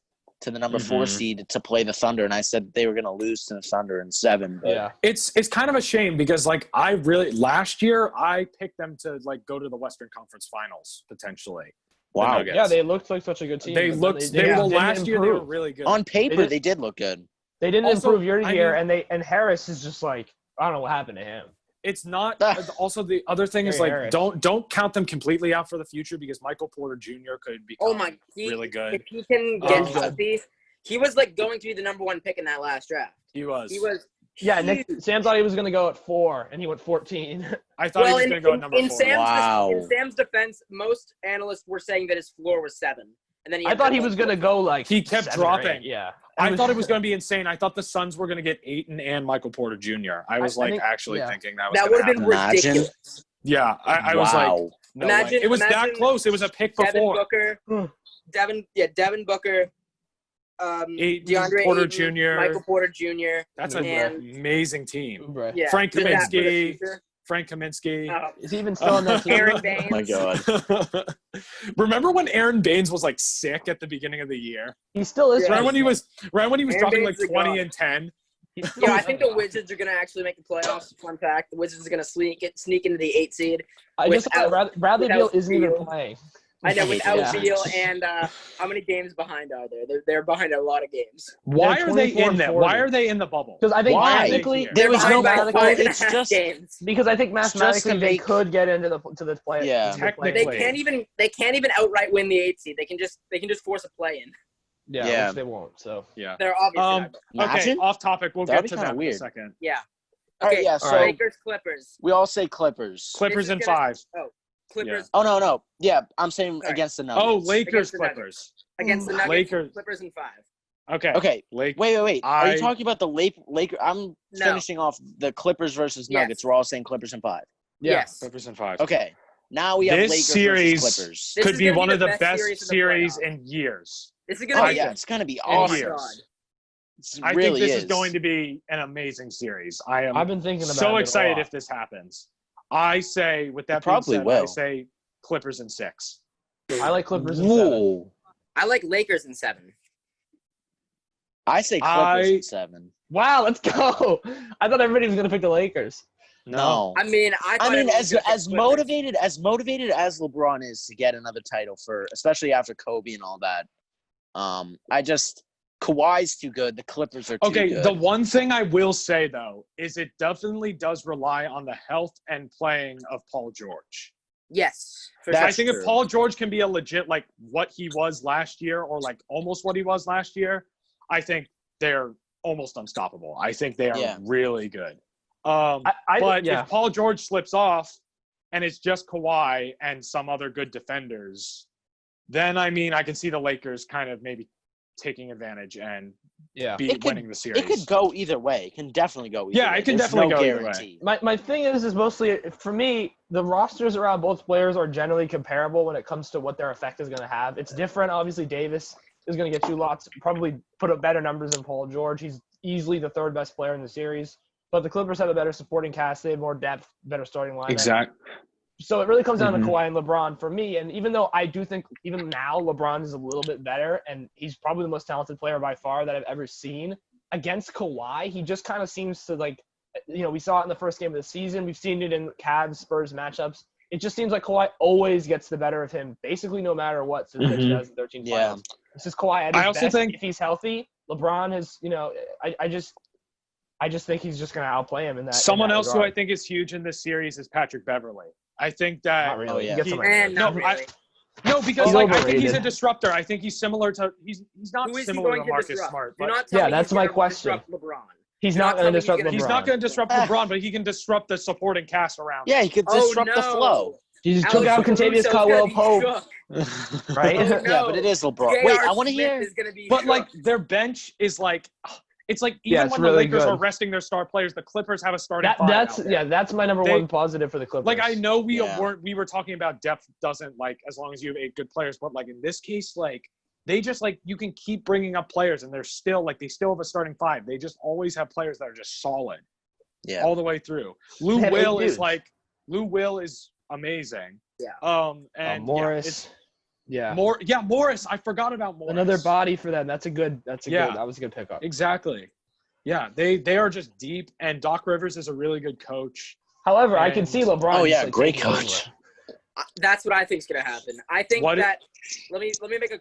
to the number 4 seed to play the Thunder, and I said they were going to lose to the Thunder in 7. But Yeah. It's kind of a shame because like last year I picked them to like go to the Western Conference Finals potentially. wow. Nuggets. Yeah, they looked like such a good team. They but looked. then Well, didn't last year they were improve. really good. On paper, did- they did look good. They didn't Also, improve year to I year, mean- and Harris is just like, I don't know what happened to him. It's not. Also, the other thing is Gary like Harris. don't count them completely out for the future because Michael Porter Jr. could become Oh my, really good. If he can get Um, healthy, he was like going to be the number 1 pick in that last draft. He was. He was. Yeah, huge. Sam thought he was going to go at 4, and he went 14. I thought he Well, was in, going to go at in, number in 4. Sam's Wow. in Sam's defense, most analysts were saying that his floor was 7, and then he. I thought he was going to go like He kept 7 or 8, dropping. Yeah. I thought it was going to be insane. I thought the Suns were going to get Ayton and Michael Porter Jr. I was I like think- actually yeah. thinking that was That going would to have been happen. Imagine. ridiculous. Yeah, I was like, Wow. no Imagine- way. It was that imagine close. It was a pick Devin before. Booker, Devin Booker, Ayton, DeAndre Porter Ayton, Jr. Michael Porter Jr. That's an and amazing team. Oubre. yeah, Frank just that for the Kaminsky. future. Frank Kaminsky. Is he even still on that team? Aaron Baines. Oh my God. Remember when Aaron Baines was like sick at the beginning of the year? He still is. Yeah. Right when he was Aaron Oh dropping like Baines is 20 gone. and 10. He's still Yeah, I think the Wizards are going to actually make the playoffs. Fun fact: the Wizards are going to sneak into the 8 seed. I just without- thought Bradley Beal without isn't even Beal. playing. I know Yeah. without Beal and how many games behind are there? They're behind a lot of games. Why They're are they 24 in and that? 40. Why are they in the bubble? Because I think Why? mathematically, There There was They're no behind by well, 5 and a it's half just games. because I think just to mathematically they make- could get into the play. Yeah. to the play-in. Technically. They can't even outright win the 8 seed. They can just force a play in. Yeah, Yeah. which they won't. So Yeah. They're obviously Um, not. Okay, Imagine. off topic. We'll That'd get be to kinda that in a weird. second. Yeah. All right, Okay. yeah, so Lakers Clippers. we all say Clippers. Clippers This in is gonna- 5. Clippers Oh, no. Yeah, I'm saying Sorry. against the Nuggets. Oh, Lakers Against the Nuggets. Clippers. against the Nuggets. Lakers. Clippers in 5. Okay. Okay, Lake. wait. Are I- you talking about the Laker? I'm No. finishing off the Clippers versus Yes. Nuggets. We're all saying Clippers in 5. yeah. Yes. Clippers in 5. Okay, now we have This Lakers series versus Clippers. This could is be gonna be one the of the best best series of the series playoffs. in years. This is Oh gonna be yeah, it's gonna be In awesome. years. God. It I really think this is going to be an amazing series. I am I've been thinking about so it a excited lot. if this happens. I say, with that It being probably said, I will. say Clippers in 6. I like Clippers in 7. Whoa. I like Lakers in 7. I say Clippers in 7. Wow, let's go. I thought everybody was gonna pick the Lakers. No. I mean, I mean, everyone as was gonna pick as Clippers. motivated as LeBron is to get another title for, especially after Kobe and all that, Kawhi's too good. The Clippers are too Okay, good. the one thing I will say, though, is it definitely does rely on the health and playing of Paul George. Yes. For That's I think true. if Paul George can be a legit, like, what he was last year or, like, almost what he was last year, I think they're almost unstoppable. I think they are Yeah. really good. I But yeah. if Paul George slips off and it's just Kawhi and some other good defenders, then, I mean, I can see the Lakers kind of maybe taking advantage and Yeah. winning the series. It could go either way. It can definitely go either Yeah, way. it can There's definitely no go either way. guarantee. My thing is mostly for me, the rosters around both players are generally comparable when it comes to what their effect is going to have. It's different. Obviously, Davis is going to get you lots, probably put up better numbers than Paul George. He's easily the third best player in the series. But the Clippers have a better supporting cast. They have more depth, better starting lineup. Exactly. So it really comes down Mhm. to Kawhi and LeBron for me. And even though I do think even now LeBron is a little bit better, and he's probably the most talented player by far that I've ever seen, against Kawhi, he just kind of seems to, like, you know, we saw it in the first game of the season. We've seen it in Cavs-Spurs matchups. It just seems like Kawhi always gets the better of him, basically no matter what, since the 2013 Yeah. finals. This is Kawhi at his I also best think- if he's healthy. LeBron has, you know, I just think he's just going to outplay him in that. Someone in that else who regard. I think is huge in this series is Patrick Beverly. I think that Not really. Oh, He yeah. gets He- some And not No, I- really. no, because He's like I think he's a overrated. disruptor. I think he's similar to he's not Who is he similar going to to Marcus disrupt? Smart, Do but not tell Yeah, me that's he's my gonna question. disrupt LeBron. He's You're not not going to telling me he's disrupt gonna- LeBron. he's not going to disrupt Ah. LeBron, but he can disrupt the supporting cast around. Yeah, he could disrupt the no. flow. He just took Alex out Contavious Caruso's Caldwell gonna be Pope, shook. right? Oh, Yeah, no. but it is LeBron. J.R. Wait, I want to Smith hear. is gonna be But shook. like their bench is like it's like Yeah, even it's when really the Lakers good. are resting their star players, the Clippers have a starting five That's out there. yeah, that's my number They- one positive for the Clippers. Like I know we Yeah. were talking about depth doesn't like as long as you have 8 good players, but like in this case, like they just like you can keep bringing up players and they're still like they still have a starting 5. They just always have players that are just solid Yeah. all the way through. Lou They have 8 Will dudes. Will is amazing. Yeah. And Morris. it's Yeah. Morris. I forgot about Morris. Another body for them. That was a good pickup. Exactly. Yeah, they are just deep, and Doc Rivers is a really good coach. However, I can see LeBron. Oh yeah, just, great taking over. coach. That's what I think is going to happen. I think What- that let me make a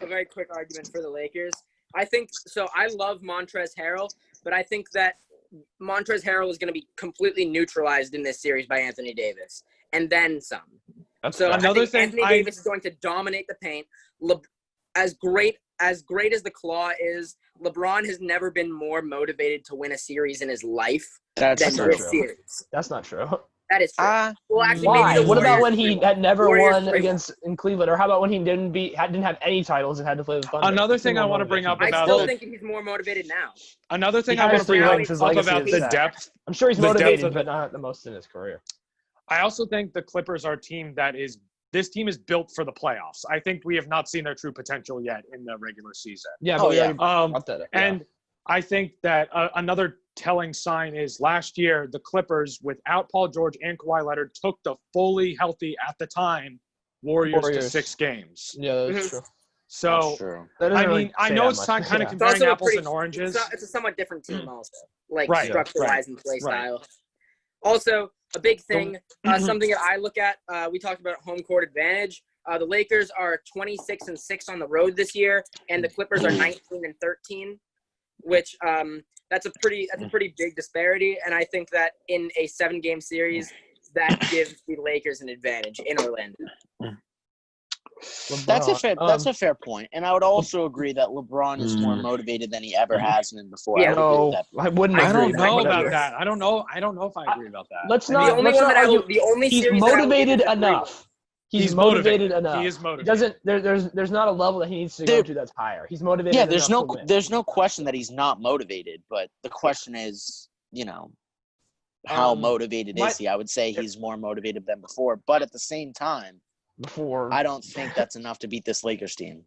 very quick argument for the Lakers. I think so. I love Montrezl Harrell, but I think that Montrezl Harrell is going to be completely neutralized in this series by Anthony Davis, and then some. That's So fair. Another I think thing Anthony Davis is going to dominate the paint. As great as the Claw is, LeBron has never been more motivated to win a series in his life That's than not this true. series. That's not true. That is true. Well, actually, Why? maybe the What about Warriors when he three. had never Warriors won 3-1. in Cleveland? Or how about when he didn't have any titles and had to play the Thunder? Another He's thing more I want to bring motivated. up I about still the- think he's more motivated now. Another thing He I want has to bring three up rings. His up legacy about is the set. depth. I'm sure he's the depth motivated, of- but not the most in his career. I also think the Clippers are a team this team is built for the playoffs. I think we have not seen their true potential yet in the regular season. Yeah, Oh, but we yeah. already brought that up. Yeah. And I think that another telling sign is last year, the Clippers, without Paul George and Kawhi Leonard, took the fully healthy, at the time, Warriors. To 6 games. Yeah, that's true. So, That's true. That doesn't I really mean, I say know that it's much. kind of Yeah. comparing also a apples pretty- and oranges. It's a somewhat different team also, like Right, structure-wise and play style. Also, a big thing, something that I look at, we talked about home court advantage. The Lakers are 26-6 on the road this year, and the Clippers are 19-13, which that's a pretty big disparity. And I think that in a 7-game series, that gives the Lakers an advantage in Orlando. That's a Um, fair point, and I would also agree that LeBron is more motivated than he ever has been before. Yeah. I would agree No, with that. I wouldn't I agree don't with know that. about that. I don't know if I agree about that. Let's The not. only Let's one not that I will, argue. the only He's series that I will motivated disagree with- enough. He's motivated enough. He is motivated. He doesn't. There's not a level that he needs to go to that's higher. He's motivated. Yeah, there's enough to win. there's no question that he's not motivated, but the question is, how motivated is he? I would say he's more motivated than before, but at the same time, Before I don't think that's enough to beat this Lakers team.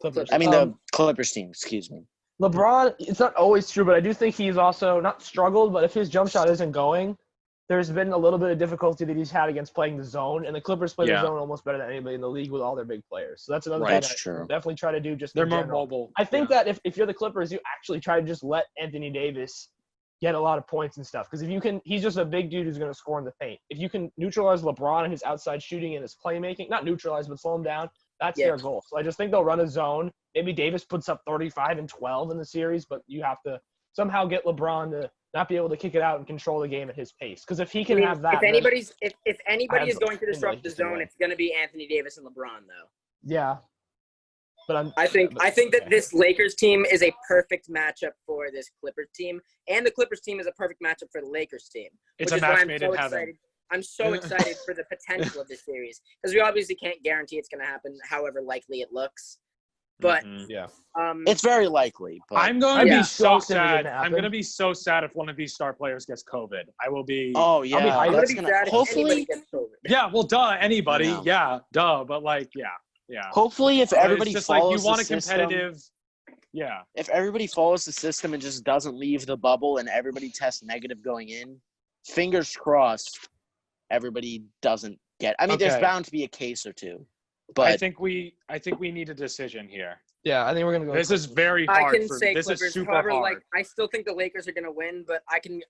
Clippers. I mean, the Clippers team. Excuse me. LeBron, it's not always true, but I do think he's also not struggled. But if his jump shot isn't going, there's been a little bit of difficulty that he's had against playing the zone, and the Clippers play the zone almost better than anybody in the league with all their big players. So that's another thing That's that true. definitely try to do. Just They're in more general. mobile. I think that if you're the Clippers, you actually try to just let Anthony Davis get a lot of points and stuff. Because if you can, he's just a big dude who's going to score in the paint. If you can neutralize LeBron and his outside shooting and his playmaking, not neutralize, but slow him down, that's their goal. So I just think they'll run a zone. Maybe Davis puts up 35 and 12 in the series, but you have to somehow get LeBron to not be able to kick it out and control the game at his pace. Because if he can have that, if anybody is going to then disrupt the just a zone, win. it's going to be Anthony Davis and LeBron, though. yeah. But I think that this Lakers team is a perfect matchup for this Clippers team, and the Clippers team is a perfect matchup for the Lakers team. It's which a is why match I'm made so in heaven. excited. I'm so excited for the potential of this series because we obviously can't guarantee it's going to happen, however likely it looks. But yeah. It's very likely. But I'm going I'd to be be so shocked if it sad. didn't happen. I'm going to be so sad if one of these star players gets COVID. I will be. oh yeah, hyped. I'm going that's to be gonna sad if anybody hopefully. gets COVID. Yeah, well, duh. Anybody. No. Yeah, duh. But yeah. Hopefully, if But everybody it's just follows like you want a the system, competitive. Yeah. if everybody follows the system and just doesn't leave the bubble and everybody tests negative going in, fingers crossed, everybody doesn't get. I mean, there's Okay. bound to be a case or two, but I think we need a decision here. Yeah, I think we're going to go. This is very I hard. can say This Clippers. is super However, hard. I still think the Lakers are going to win, but I can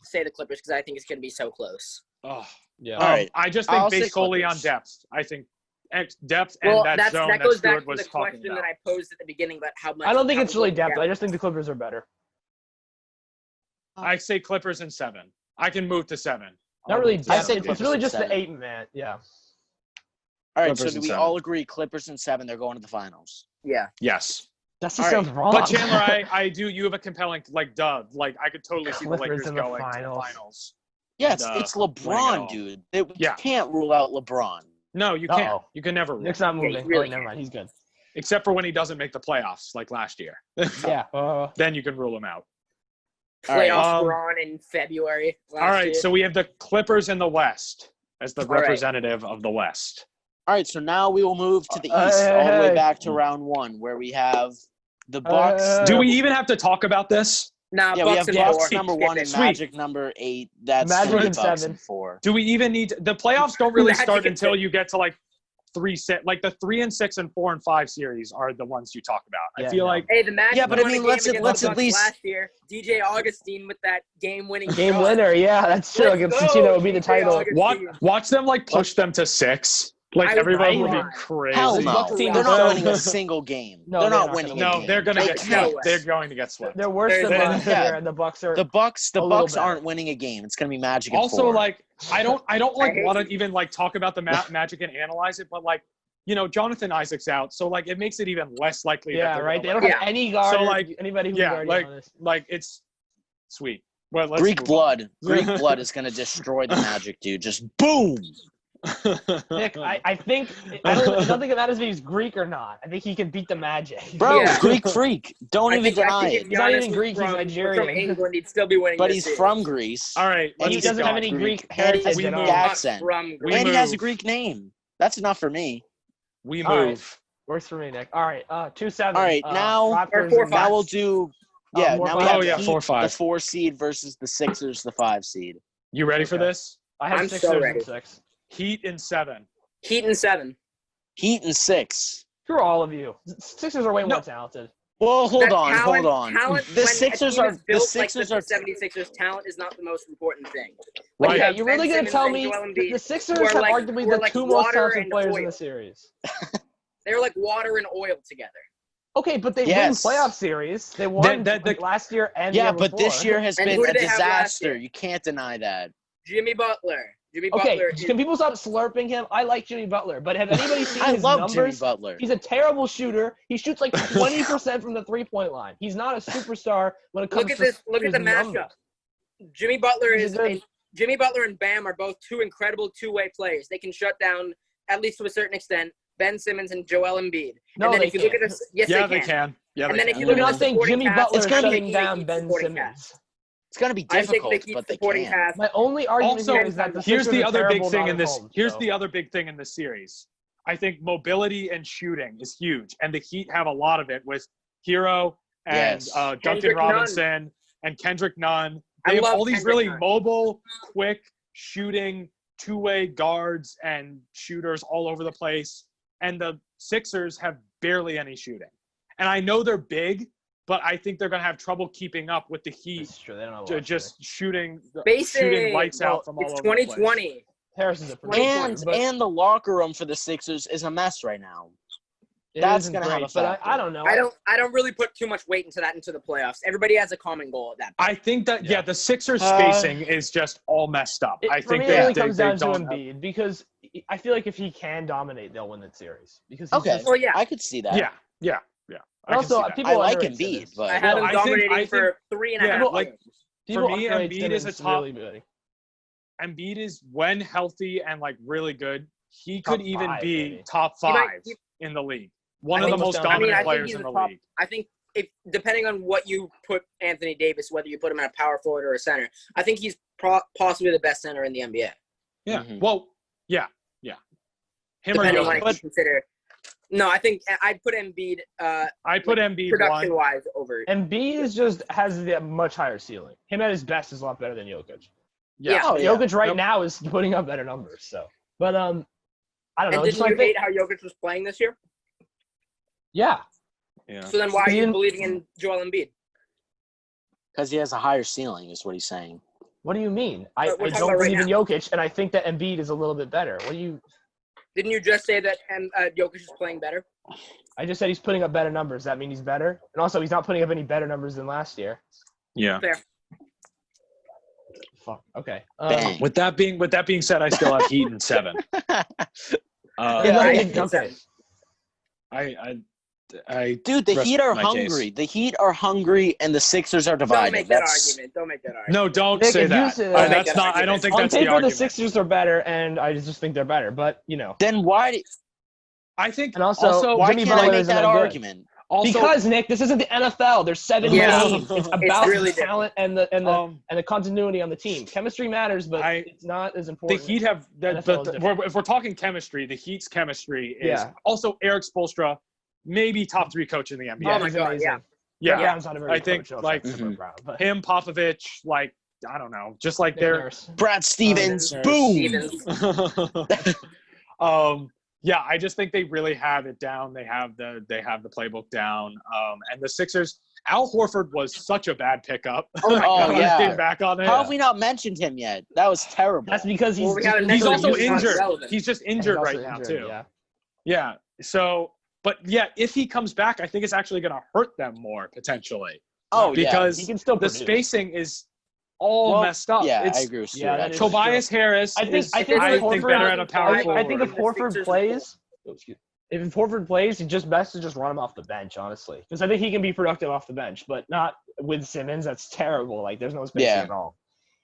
say the Clippers because I think it's going to be so close. Oh. Yeah. All right. I just think I'll say based solely on Clippers. depth. I think depth Well, and that zone that that goes back Stuart to was the talking question about. that I posed at the beginning about how much. I don't think how it's really much depth. I just think the Clippers are better. I say Clippers in 7. I can move to 7. Not really I'll move to depth. I say It's Clippers really in just the 7. 8 man. Yeah. all right. Clippers So do in we 7. all agree Clippers in 7? They're going to the finals. Yeah. Yes. That All just right. sounds wrong. But Chandler, I do. You have a compelling I could totally see the Clippers Lakers in the going to the finals. finals. Yeah, And, it's winning it all. LeBron, dude. Yeah. You can't rule out LeBron. No, you can't. Uh-oh. You can never rule. Nick's not Yeah, moving. you really oh, never mind. He's good. Except for when he doesn't make the playoffs, like last year. Yeah. Then you can rule him out. All right. Playoffs were on in February. All right, year. so we have the Clippers in the West as the All right. representative of the West. All right, so now we will move to the Hey, East, all the way hey. back to round 1, where we have the Bucks. Do we even have to talk about this? Nah, Yeah, we have Bucks and Bucks four. number Skip 1 it. and Sweet. Magic number 8. That's Magic three and Bucks 7. and 4. Do we even need the playoffs? Don't really Magic start and until you get to like 3 and 6 and 4 and 5 series are the ones you talk about. I Yeah, feel no. like Hey, the Magic. Yeah, but I won a mean, game let's against at the Bucks least- last year. DJ Augustine with that game-winning Game shot. winner, yeah, that's true. Let's Against go, Ticino would be the DJ title. Augustine. watch them like push them to 6. Like I would everyone would be not. crazy. Hell This no. Bucks team They're is not so winning a good. single game. No, they're they're not not winning gonna a No, game. they're gonna They get can't. swept. They're going to get swept. They're worse than They're- last yeah. year, and the Bucks are The Bucks a little better. aren't winning a game. It's gonna be Magic and Also, 4. like I don't like hate want to you. even like talk about the Magic and analyze it, but like Jonathan Isaac's out, so like it makes it even less likely. that Yeah, they're right. They gonna don't win. have any guard. So, like, anybody who yeah, can guard like- Giannis. Like it's sweet. Well, let's Greek move on. blood. Greek blood is gonna destroy the Magic, dude. Just boom. Nick, I think I don't think it matters if he's Greek or not. I think he can beat the Magic. Bro, Yeah. Greek freak. Don't even deny if it. He's not Giannis even was Greek, he's from Nigerian. England, he'd still be winning. But this he's series. from Greece. All right, And he let's doesn't keep have going. any Greek And he has heritage a at Greek all. accent. From We And he has a move. Greek name. That's enough for me. We All right. move. Works for me, Nick. All right, 2-7. All right, now- Raptors Or and 4-5. Now Bucks. we'll do. Oh, Yeah, more now we five. have Oh, yeah, the 4-5. the 4 seed versus the Sixers, the 5 seed. You ready for Okay. this? I have I'm so Sixers ready. and 6. Heat in 7. Heat and 7. Heat and 6. Screw all of you. Sixers are way more talented. Well, hold That on. talent, The when Sixers a team are is the built Sixers like are the 76ers. Talent is not the most important thing. Right. you Yeah, have you're Ben really going to Simmons tell and me Joel the Embiid, Sixers who are have like- arguably who are the like 2 most water talented and players in oil. the series. They're like water and oil together. Okay, but they Yes. win playoff series. They won The- last year and the Yeah, year but this before. year has And been who a did they have last disaster. year? You can't deny that. Jimmy Butler. Okay, Butler can people stop slurping him? I like Jimmy Butler, but have anybody seen I his love numbers? Jimmy Butler. He's a terrible shooter. He shoots like 20% from the three-point line. He's not a superstar when it comes Look at to this. Look at his the numbers. matchup. Jimmy Butler He's a good- Jimmy Butler and Bam are both 2 incredible two-way players. They can shut down, at least to a certain extent, Ben Simmons and Joel Embiid. No, and then they if you look at can't. this, yes, Yeah, they they can. Yeah, And they then if can. you You're look at not the saying supporting Jimmy cast, Butler it's is gonna be- shutting down Ben supporting cast. Simmons. It's going to be I think difficult, they keep but they supporting can. cast. My only argument Also, here is that the here's Sixers the are other big terrible thing not in at this. home, Here's so. the other big thing in this series. I think mobility and shooting is huge, and the Heat have a lot of it with Hero and Yes. Duncan Kendrick Robinson and Kendrick Nunn. I They have love all these Kendrick really Nunn. mobile, quick shooting, two-way guards and shooters all over the place, and the Sixers have barely any shooting. And I know they're big, but I think they're going to have trouble keeping up with the Heat It's true. They don't have a lot of just shooting Basic. lights out from all It's over the place. 2020. Harris is a pretty And the locker room for the Sixers is a mess right now. it that's isn't gonna have a great, but factor. I don't know. I don't really put too much weight into the playoffs. Everybody has a common goal at that point. I think that the Sixers Uh, spacing is just all messed up. I For think me, they it really they, comes they down to don't have- Embiid because I feel like if he can dominate, they'll win that series. Because he's Okay. just, Well, yeah. I could see that. Yeah. I can also, see that. people I like underrate Embiid, Simmons. but I have Well, him I think- dominating I think- for 3.5 yeah, games. like, People me, underrate Embiid is a Simmons top- really good. Embiid is when healthy and like really good. He Top could even five, be maybe. top He might- 5 in the league. One I of the think most he's down- dominant I think players he's in the top. league. I think if depending on what you put Anthony Davis, whether you put him at a power forward or a center, I think he's possibly the best center in the NBA. Yeah. Mhm. Well, yeah. Him or Depending on Jokic. what you consider. No, I think I'd put Embiid I put Embiid production one. wise over. Embiid is just has the much higher ceiling. Him at his best is a lot better than Jokic. Yeah. Oh, yeah. Jokic right Yep. now is putting up better numbers. So, but I don't know. And Just didn't you like hate how Jokic was playing this year? yeah. Yeah. So then why are you Ian- believing in Joel Embiid? because he has a higher ceiling, is what he's saying. What do you mean? I But we're talking don't about right believe in Jokic, and I think that Embiid is a little bit better. What do you? Didn't you just say that Jokic is playing better? I just said he's putting up better numbers. That mean he's better, and also he's not putting up any better numbers than last year. Yeah. Fair. Fuck. Okay. Bang. With that being said, I still have Heat in 7. Yeah, I- okay. I Dude, the rest Heat are my hungry. case. The Heat are hungry, and the Sixers are Don't divided. make that That's argument. Don't make that argument. No, don't Nick, say if you that. say Uh, that- that's not. I don't think On that's the paper, the argument. Sixers are better, and I just think they're better. But then why I think And also, why Jimmy can't I Butler make isn't that that good. argument? also Because Nick, this isn't the NFL. There's 7 Yeah. teams. It's about really the talent and the continuity on the team. Chemistry matters, but I- it's not as the important. Heat have NFL is different. if we're talking chemistry, the Heat's chemistry is Yeah. also Eric Spoelstra, maybe top 3 coach in the NBA. Oh my he's God, amazing. yeah. Brett Yeah. Brown's not a very I good think, coach, like, also, Brett Brown, but Him, Popovich, like I don't know, just like Nick they're Nurse. Brad Stevens, Nurse. boom. Stevens. Yeah, I just think they really have it down. They have the playbook down. And the Sixers, Al Horford was such a bad pickup. Oh, yeah. Came back on it. How have we not mentioned him yet? That was terrible. That's because he's He's also He's not injured. relevant. He's just injured also right now injured, too. Yeah. Yeah. So, but yeah, if he comes back, I think it's actually going to hurt them more potentially. Oh, yeah. Because He can still the produce. spacing is all messed up. Yeah, It's, I agree with you. Yeah, that is Tobias Harris I think is, I think Horford, better at a power I forward. think if The Horford Sixers plays, if Horford plays, he just best to just run him off the bench, honestly, because I think he can be productive off the bench, but not with Simmons. That's terrible. Like there's no spacing Yeah. at all.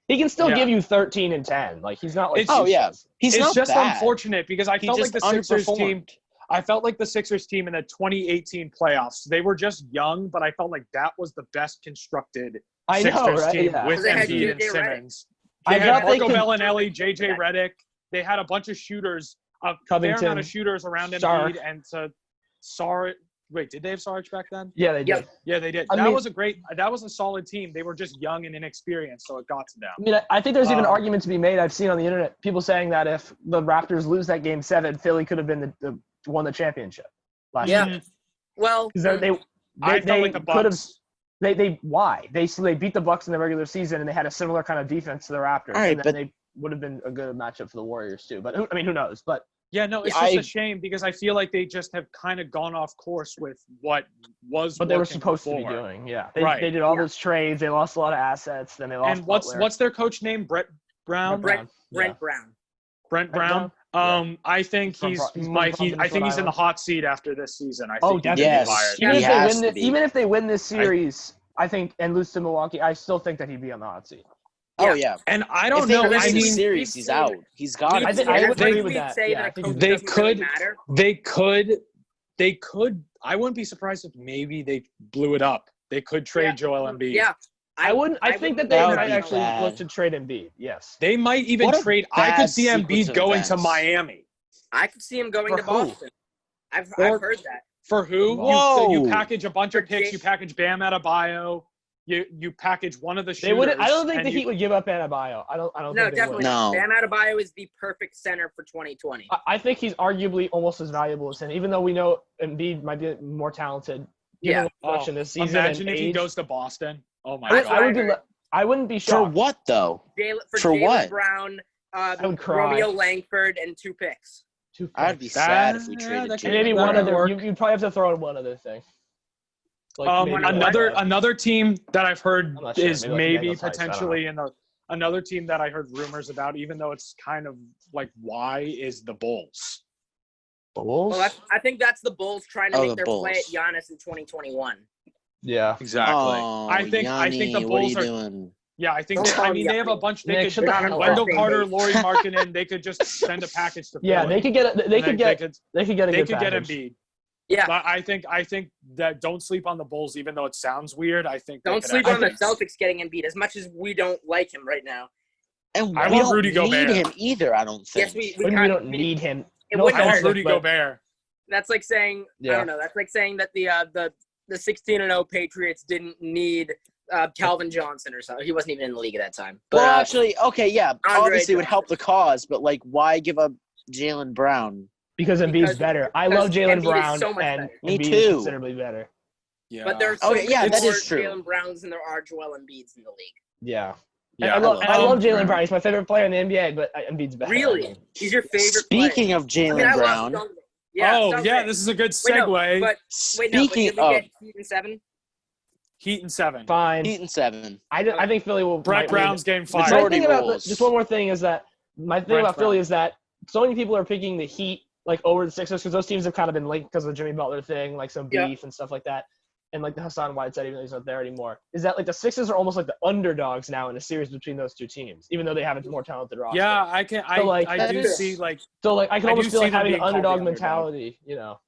He can still Yeah. give you 13 and 10. Like he's not like It's- Oh, yeah. He's It's not just bad. unfortunate because I He felt like just the Sixers team. underperformed. I felt like the Sixers team in the 2018 playoffs. They were just young, but I felt like that was the best constructed I know, Sixers right? team Yeah. with They had Embiid and JJ Redick. Simmons. I They had thought they Marco could- Bellinelli, JJ Redick. They had a bunch of shooters, a fair Covington, amount of shooters around Saric. Embiid and Saric. Wait, did they have Saric back then? Yeah, they did. Yep. Yeah, they did. I That mean- was a solid team. They were just young and inexperienced, so it got to them. I mean, I think there's even an Um, argument to be made. I've seen on the internet people saying that if the Raptors lose that game 7, Philly could have been won the championship last Yeah. year. Well, Because they I felt like the could have. Bucks. They why they beat the Bucks in the regular season and they had a similar kind of defense to the Raptors. All right, and then but- they would have been a good matchup for the Warriors too. But who knows? But Yeah, no, it's just a shame because I feel like they just have kind of gone off course with what was. they were working supposed to before. be doing. Yeah, they Right. did all Yeah. those trades. They lost a lot of assets. Then they lost. And what's Butler. their coach name? Brett Brown. Brett Brent Brown. Brent Brown. Brown? I think He's from he's Pro- he's from I Providence, think he's in the Rhode hot seat after this season. I think Oh, he's definitely. gonna be Yes. fired. He Even if has they to win be. even if they win this series, I think, and lose to Milwaukee, I still think that he'd be on the hot seat. Oh, yeah. And I If don't they know. lose I the mean, series, he's out. He's got I it. think I would Everybody agree with would that. say Yeah, that I a think coach they doesn't really could. matter. They could. I wouldn't be surprised if maybe they blew it up. They could trade Yeah. Joel Embiid. Yeah. I wouldn't. I think that That they would might be actually bad. look to trade Embiid. Yes. They might even What a trade. I could bad see sequence Embiid of going to events. Miami. I could see him going For to who? Boston. I've Or- heard that. For who? Whoa. You package a bunch of For picks. Jay- You package Bam Adebayo. You package one of the shooters. They would. I don't think and the you- Heat would give up Adebayo. I don't No, think they definitely would. No. not. Bam Adebayo is the perfect center for 2020. I think he's arguably almost as valuable as him, even though we know Embiid might be more talented. Yeah. Given the production this season. Imagine and if he age. goes to Boston. Oh my I god. would be. I wouldn't be For shocked. what, though? For Jaylen what? Brown, would cry. Romeo Langford, and 2 picks. I'd be picks. sad if we Yeah, traded that two. And maybe That one would other. work. You'd probably have to throw in one other thing. Like maybe Another team that I've heard I'm not sure. is Maybe like maybe Daniel Tice, I don't potentially in the another team that I heard rumors about, even though it's kind of like why is the Bulls. Bulls. Well, I think that's the Bulls trying to Oh, make the their play at Bulls. Giannis in 2021. Yeah. Exactly. Oh, I think the Yanni, Bulls what are you are. doing? Yeah, I think. Don't call me They have a Yanni. bunch. They Nick, could shut the hell up. Wendell Birthday Carter, baby. Lauri Markkinen. They could just send a package to. Yeah, Philly. they could get. They And could get. could They could get a they good could get package. Embiid. Yeah. But I think that don't sleep on the Bulls, even though it sounds weird. I think they Don't could sleep actually- on the Celtics getting Embiid as much as we don't like him right now. And I we want don't Rudy need Gobert. him either, I don't think. Yes, we We kind don't need him. It No wouldn't I want offense, hurt. Rudy but- Gobert. That's like saying I Yeah. don't know. That's like saying that the 16-0 Patriots didn't need Calvin Johnson or something. He wasn't even in the league at that time. But Well, actually, okay, yeah, Andre obviously it would Johnson. help the cause, but, like, why give up Jaylen Brown? Because Embiid's Because- better. I love because Jaylen Embiid is Brown, so much and better. Me Embiid too. is considerably better. Yeah. but there's Oh, so yeah, many that more is true. Jaylen Browns than there are Joel Embiids in the league. Yeah. Yeah. I love love Jaylen Brown. He's my favorite player in the NBA, but Embiid's better. Really, he's your favorite player. Speaking of I Jaylen mean, I love Brown, Duncan. Yeah. oh, Duncan. yeah, this is a good Wait, no, segue. but wait, no. But speaking did we of get Heat in 7? Heat and 7. Fine. Heat and 7, I think Philly will. Brett might win. Brown's game 5. My Majority thing about rules. just one more thing is that my thing Brett about Philly Brown. is that so many people are picking the Heat like over the Sixers because those teams have kind of been linked because of the Jimmy Butler thing, like some Yeah. beef and stuff like that, and like the Hassan Whiteside, even though he's not there anymore. Is that like the Sixers are almost like the underdogs now in a series between those two teams, even though they have a more talented roster. Yeah, I can. So, like, I that do is- see like So like I can I almost do feel see like them having being an called the underdog underdog. mentality, you know.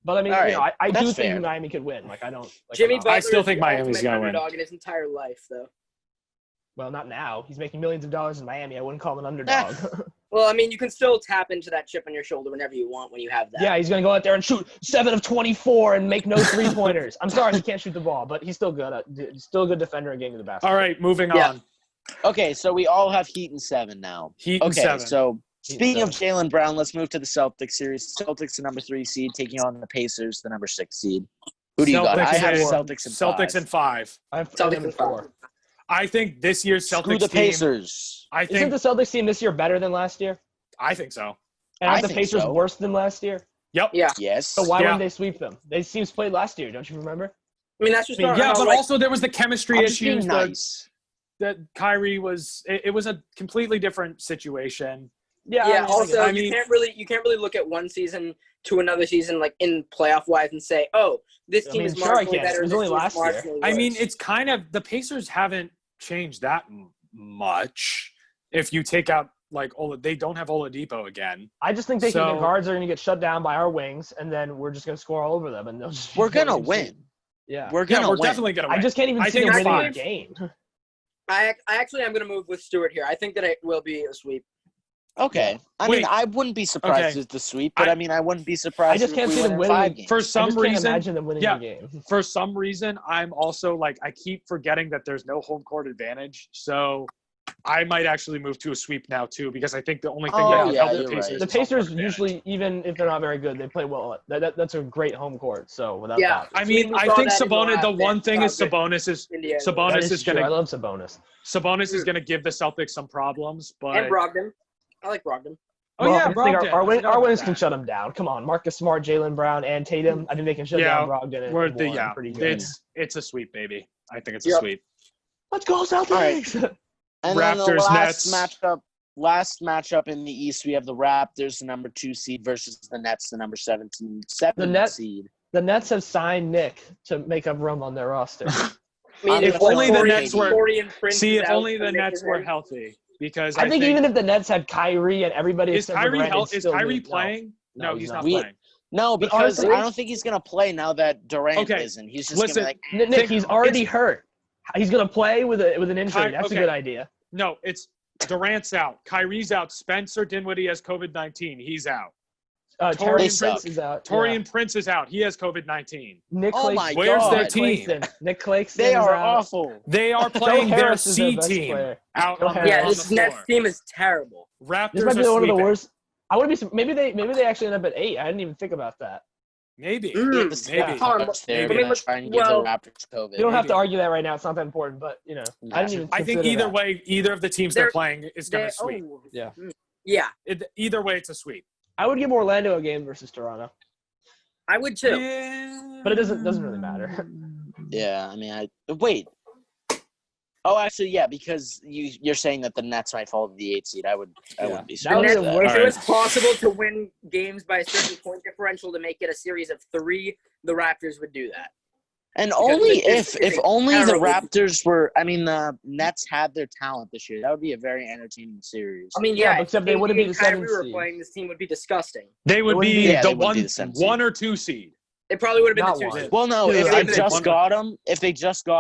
But I mean, All you know, right. I do That's think fair. Miami could win. Like I don't. Like, Jimmy I'm not- Butler. I still is think the Miami's ultimate gonna win. underdog in his entire life, though. Well, not now. He's making millions of dollars in Miami. I wouldn't call him an underdog. Well, I mean, you can still tap into that chip on your shoulder whenever you want when you have that. Yeah, he's gonna go out there and shoot 7 of 24 and make no 3-pointers. I'm sorry, he can't shoot the ball, but he's still good. He's still a good defender and getting to the basket. all right, moving Yeah. on. Okay, so we all have Heat and 7 now. Heat and Okay, 7. so Speaking of Jaylen Brown, let's move to the Celtics series. Celtics, the number 3 seed, taking on the Pacers, the number 6 seed. Who do you got? I have Celtics and 5. Celtics and 5. I have Celtics them and 4. I think this year's Celtics Screw the team. Pacers. I Isn't think. the Celtics team this year better than last year? I think so. And I aren't the think Pacers so. worse than last year? Yep. Yeah. Yes. So why Yeah. wouldn't they sweep them? They teams played last year, don't you remember? I mean, that's just not Yeah, how, but like, also there was the chemistry I'm just being issues. nice. That Kyrie was. It was a completely different situation. yeah. Also, I you mean- can't really look at one season to another season like in playoff wise and say, oh, this team is sure I marginally can. better. It was this only team is last year. marginally I mean, worse. it's kind of the Pacers haven't changed that much. If you take out like they don't have Oladipo again. I just think the So- guards are going to get shut down by our wings, and then we're just going to score all over them, and they'll just. We're going to win. Yeah. We're going to We're win. definitely gonna win. I just can't even I see think them it's winning a 5. game. I actually am going to move with Stewart here. I think that it will be a sweep. Okay. I Wait. mean, I wouldn't be surprised Okay. if the sweep, but I- I wouldn't be surprised I just if can't we see win them in winning 5 games. For I some just can't reason, imagine them winning yeah. a game. for some reason, I'm also like I keep forgetting that there's no home court advantage. So I might actually move to a sweep now too, because I think the only thing Oh, that would yeah, help the you're Pacers right. is The home court Pacers advantage. usually, even if they're not very good, they play well. That's a great home court. So without Yeah. that, I mean, We I saw think that in the Sabonis. last The one bit. thing is Good. Sabonis is Indiana. that Sabonis is is true. I gonna love Sabonis. Sabonis is gonna give the Celtics some problems, but And Brogdon. I like Brogdon. oh yeah, I think Brogdon. our I forgot about wins can that. shut them down. Come on, Marcus Smart, Jaylen Brown, and Tatum. I think they can shut Yeah, down Brogdon. And We're Warren pretty good. it's a sweep, baby. I think it's a Yep. sweep. Let's go Celtics! And then the Raptors, Nets. last matchup in the East, we have the Raptors, the number 2 seed, versus the Nets, the number 7 Nets- seed. The Nets have signed Nick to make up room on their roster. I mean, If only the Torian- Nets were- Torian Prince See, is if out, only the and Nick Nets is were in. healthy, because I think even if the Nets had Kyrie and everybody is except for Kyrie Durant, is still Kyrie lose. No. playing? No, No, he's he's not. not We- playing. No, because honestly- I don't think he's going to play now that Durant Okay, isn't. He's just listen, going to be like, Nick, he's already hurt. He's gonna play with an injury. Ky- That's okay. a good idea. No, it's Durant's out. Kyrie's out. Spencer Dinwiddie has COVID-19. He's out. Torian They Prince suck. is out. Torian Prince is out. He has COVID-19. Nick Oh Claxton. my Where's God. their Nick team? Claxton. Nick Claxton they is are out. awful. They are playing their Harris is their C best team player. out Joe on the, Harris. Yeah, on this the Nets floor. team is terrible. Raptors This might be are one of the sweeping. worst. I wouldn't be. Maybe they actually end up at 8. I didn't even think about that. Maybe. Mm. Maybe. They're I mean, going look, to try and give well, the Raptors COVID. You don't have to Maybe. argue that right now. It's not that important. But I didn't even. I think consider either that. way, either of the teams they're They're- playing is going to sweep. Yeah. Yeah, Either way, it's a sweep. I would give Orlando a game versus Toronto, I would too. Yeah. but it doesn't really matter. Yeah, I mean, wait. Oh, actually, yeah, because you're saying that the Nets might fall to the 8 seed. I wouldn't be That would surprised. be Nets- the with worst. If it was possible to win games by a certain point differential to make it a series of 3, the Raptors would do that. And Because only it's if only the terrible. Raptors were. I mean, the Nets had their talent this year. That would be a very entertaining series. I mean, Yeah, yeah, but except they if wouldn't be KD the and Kyrie 7th were seed. playing, this team would be disgusting. They would be Yeah, they the would be the 7th seed. 1 or 2 seed. It probably would have been Not the 2 one. seed. Well, no, Yeah, if I they think just one- got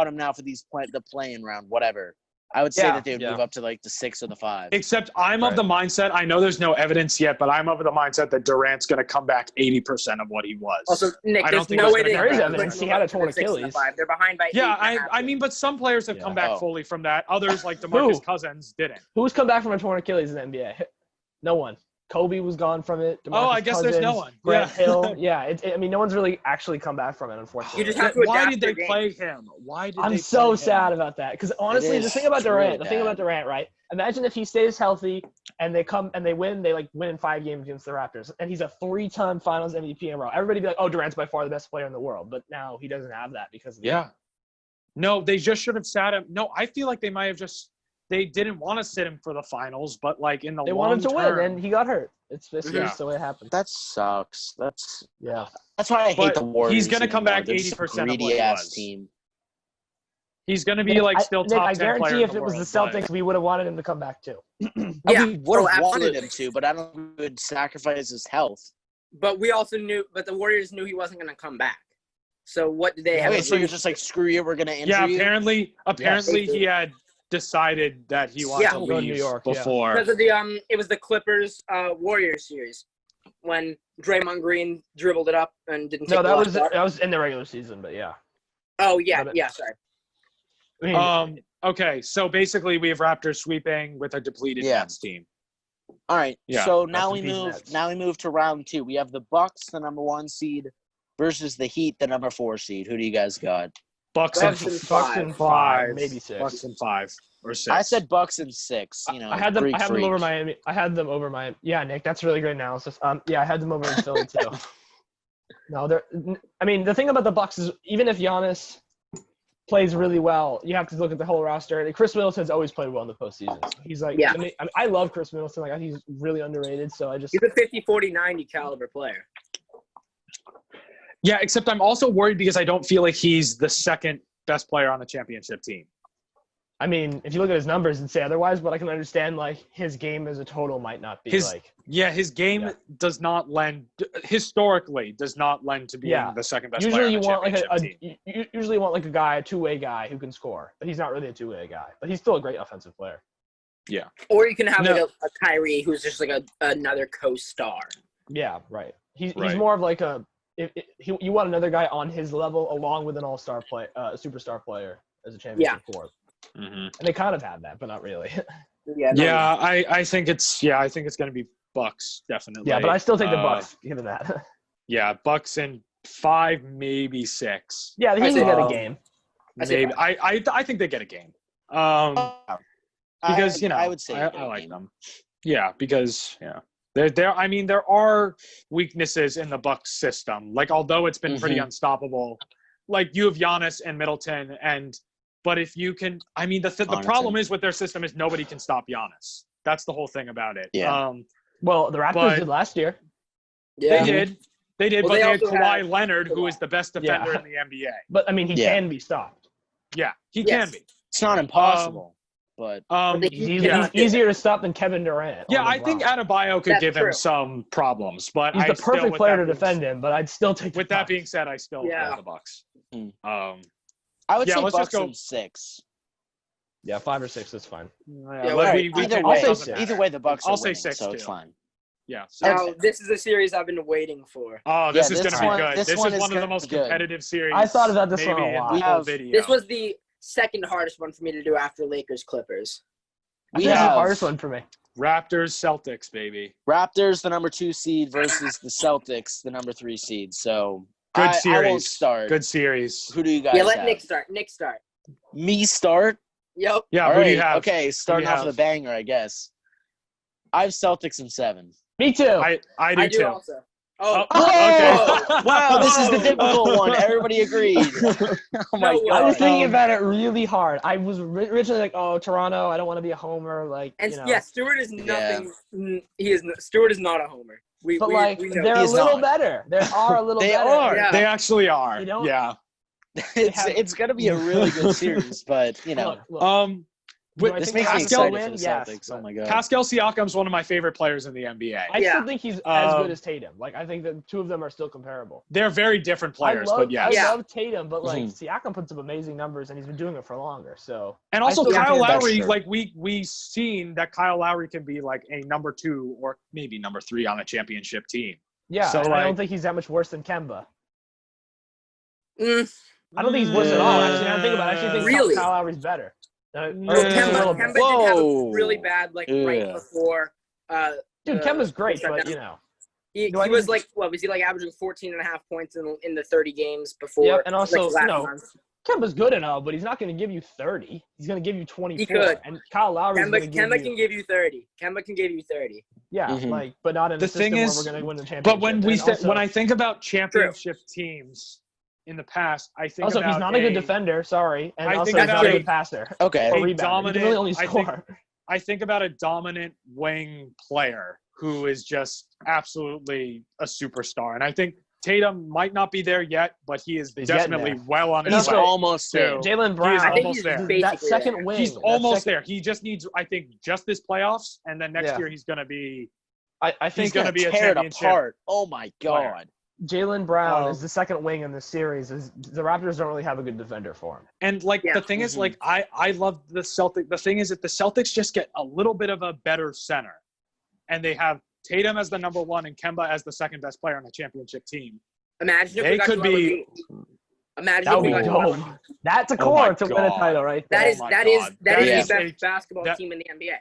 them, now for these the play-in round, whatever, I would say Yeah, that they would yeah. move up to like the 6 or the 5. Except I'm of the mindset, I know there's no evidence yet, but I'm of the mindset that Durant's going to come back 80% of what he was. Also, Nick, I don't there's think no it's way gonna they come There is back. evidence. He had a torn 6 and a Achilles. 5. They're behind by Yeah, 8.5. I mean, but some players have come back Oh. fully from that. Others, like DeMarcus Who? Cousins, didn't. Who's come back from a torn Achilles in the NBA? No one. Kobe was gone from it. Oh, DeMarcus I guess there's no Cousins, one. Grant Yeah. Hill. Yeah, I mean, no one's really actually come back from it, unfortunately. You just have to Why adapt did they their play game. him? Why did I'm they so play him? sad about that because honestly, is. the thing about It's Durant, really the thing about bad. Durant, right? Imagine if he stays healthy and they come and they win, win in 5 games against the Raptors, and he's a 3-time Finals MVP in a row. Everybody be like, "Oh, Durant's by far the best player in the world," but now he doesn't have that because of the Yeah. No, they just should have sat him. No, I feel like they might have just – they didn't want to sit him for the finals, but like in the They long wanted to term, win, and he got hurt. It's just Yeah. the way it happened. That sucks. That's Yeah. why I hate But the Warriors. he's gonna even come more. back They're just a 80% of what he greedy-ass was. team. he's going to be Nick, like still Nick, top I 10 player guarantee in if the it was world, the but- Celtics, we would have wanted him to come back too. Yeah, We would have wanted absolutely. him to, but I don't think we would sacrifice his health. But we also knew – but the Warriors knew he wasn't going to come back. So what did they have? Okay, to so you're lose? just like, screw you, we're going to injure Yeah, you? apparently he had decided that he wanted Yeah. to Go to leave New York, yeah. before. Because of the it was the Clippers Warriors series when Draymond Green dribbled it up and didn't take No, the that last was shot. in the regular season, but yeah. Oh yeah, but- yeah, sorry. I mean, Okay, so basically we have Raptors sweeping with a depleted Yeah. Nets team. All right. Yeah. So Rest now in we peace, move. Nets. Now we move to round 2. We have the Bucks, the number 1 seed, versus the Heat, the number 4 seed. Who do you guys got? Bucks Bucks and and Bucks five. and 5, maybe 6. Bucks and 5 or 6. I said Bucks and 6. You know, I had them. Greek I had them freak. over Miami. I had them over Miami. Yeah, Nick, that's really great analysis. Yeah, I had them over in Philly too. No, they're. I mean, the thing about the Bucks is even if Giannis plays really well, you have to look at the whole roster. And Chris Middleton's always played well in the postseason. So he's like, Yeah. I love Chris Middleton. Like, I think he's really underrated. So I just. He's a 50, 40, 90 caliber player. Yeah, except I'm also worried because I don't feel like he's the second best player on the championship team. I mean, if you look at his numbers and say otherwise, but I can understand like his game as a total might not be like. Yeah, his game does not lend historically does not lend to being the second best player on Usually the you want like championship team. you usually want like a guy, a two-way guy who can score, but he's not really a two-way guy. But he's still a great offensive player. Yeah. Or you can have No. like a Kyrie who's just like another co-star. Yeah, right. He's Right. more of like you want another guy on his level along with an all-star play, a superstar player as a championship core. Mm-hmm. And they kind of have that, but not really. Yeah. No, Yeah, I think it's going to be Bucks definitely. Yeah, but I still take the Bucks given that. Yeah, Bucks in 5, maybe 6. Yeah, the Heat say can get a five. game. Maybe I think they get a game. Because I would say I like them. Yeah, because I mean there are weaknesses in the Bucks system. Like although it's been pretty unstoppable, like you have Giannis and Middleton but if you can, I mean the problem is with their system is nobody can stop Giannis. That's the whole thing about it. Yeah. Well, the Raptors did last year. yeah. They did, Well, but they they had also Kawhi had Leonard, who Kawhi. is the best defender in the NBA. But I mean, he can be stopped. Yeah, he Yes. can be. It's not impossible, but they- He's yeah. easier to stop than Kevin Durant. Yeah, or I think LeBron. Adebayo could That's give him true. some problems, but he's I the still, perfect with player that to defend him. But I'd still take. With the that Bucks. being said, I still love the Bucks. I would Yeah, say let's Bucks just go- and 6. Yeah, 5 or 6 is fine. Yeah, well, Either way, the Bucks are I'll say winning, 6 so too. it's fine. Yeah. Now, this is a series I've been waiting for. Oh, this Yeah, is going this to one- be good. this This one is is one of the gonna most be good. competitive series. I thought about this maybe one a in lot. the We whole have- video. This was the second hardest one for me to do after Lakers Clippers. I We think this is the have hardest one for me. Raptors, Celtics, baby. Raptors, the number 2 seed, versus the Celtics, the number 3 seed. So Good I series. won't start. Good series. Who do you guys Yeah, let have? Nick start. Nick start. Me start? Yep. Yeah, All who do you right, have? Okay, starting you off with a have? banger, I guess. I have Celtics in 7. Me too. I do I do too. also. Oh, Okay. Wow, this is the difficult one. Everybody agreed. Oh my No way. I was god. thinking about it really hard. I was originally like, "Oh, Toronto. I don't want to be a homer." Like, and you know. yeah, Stewart is nothing. Stewart is not a homer. But like, we know. they're a He's little not. better. They are a little They better. are. Yeah. They actually are. You don't- Yeah. It's going to be a really good series, but, you know. Look, do I This think makes me Pascal excited will for win? the Yes, Celtics. but Oh my god. Pascal Siakam's one of my favorite players in the NBA. I Yeah. still think he's as Um, good as Tatum. Like, I think the two of them are still comparable. They're very different players, but yes. I love Tatum, but like Mhm. Siakam puts up amazing numbers, and he's been doing it for longer. So And also I still Kyle think that's Lowry, true. like we've seen that Kyle Lowry can be like a number 2 or maybe number 3 on a championship team. yeah, So, and I don't like- think he's that much worse than Kemba. Mm, I don't think he's worse at all. Actually, now I think about it, I actually think Really? Kyle Lowry's better. well, Yeah. Kemba did have a really bad right Yeah. before. Dude, Kemba's great, shut but down. you know. He Do I was need- like, what was he like, averaging 14 and a half points in the 30 games before? Yep, and also, like, last you know, month. Kemba's good and all, but he's not going to give you 30. He's going to give you 24. could. And Kyle Lowry's going to give Kemba you can give you 30. Kemba can give you 30. yeah, Mhm. like, but not in The the system thing where is- we're going to win the championship. But when And also, when I think about championship teams in the past, I think also about he's not a good defender. Sorry, and I also think he's not about a a- good passer Okay. or a rebounder. He can dominant- really only I think- score. I think about a dominant wing player who is just absolutely a superstar. And I think Tatum might not be there yet, but he is He's getting definitely there. well on And his He's way. almost there. too. Jalen Brown, I think almost he's there. basically that second there. wing. He's that almost second- there. He just needs, I think, just this playoffs, and then next Yeah. year he's going to be I he's think gonna be a Tear it championship apart. Oh my god. Jalen Brown Oh. is the second wing in this series. The Raptors don't really have a good defender for him. And like Yeah. the thing is, Mhm. like I love the Celtics. The thing is that the Celtics just get a little bit of a better center, and they have Tatum as the number 1 and Kemba as the second best player on the championship team. Imagine if They we got could Joel be- Embiid. Imagine That if would we be got Joel dope. Embiid. That's a Oh core my to win a God. title right there. That Oh is my that is God. that is That the is best basketball that- team in the NBA.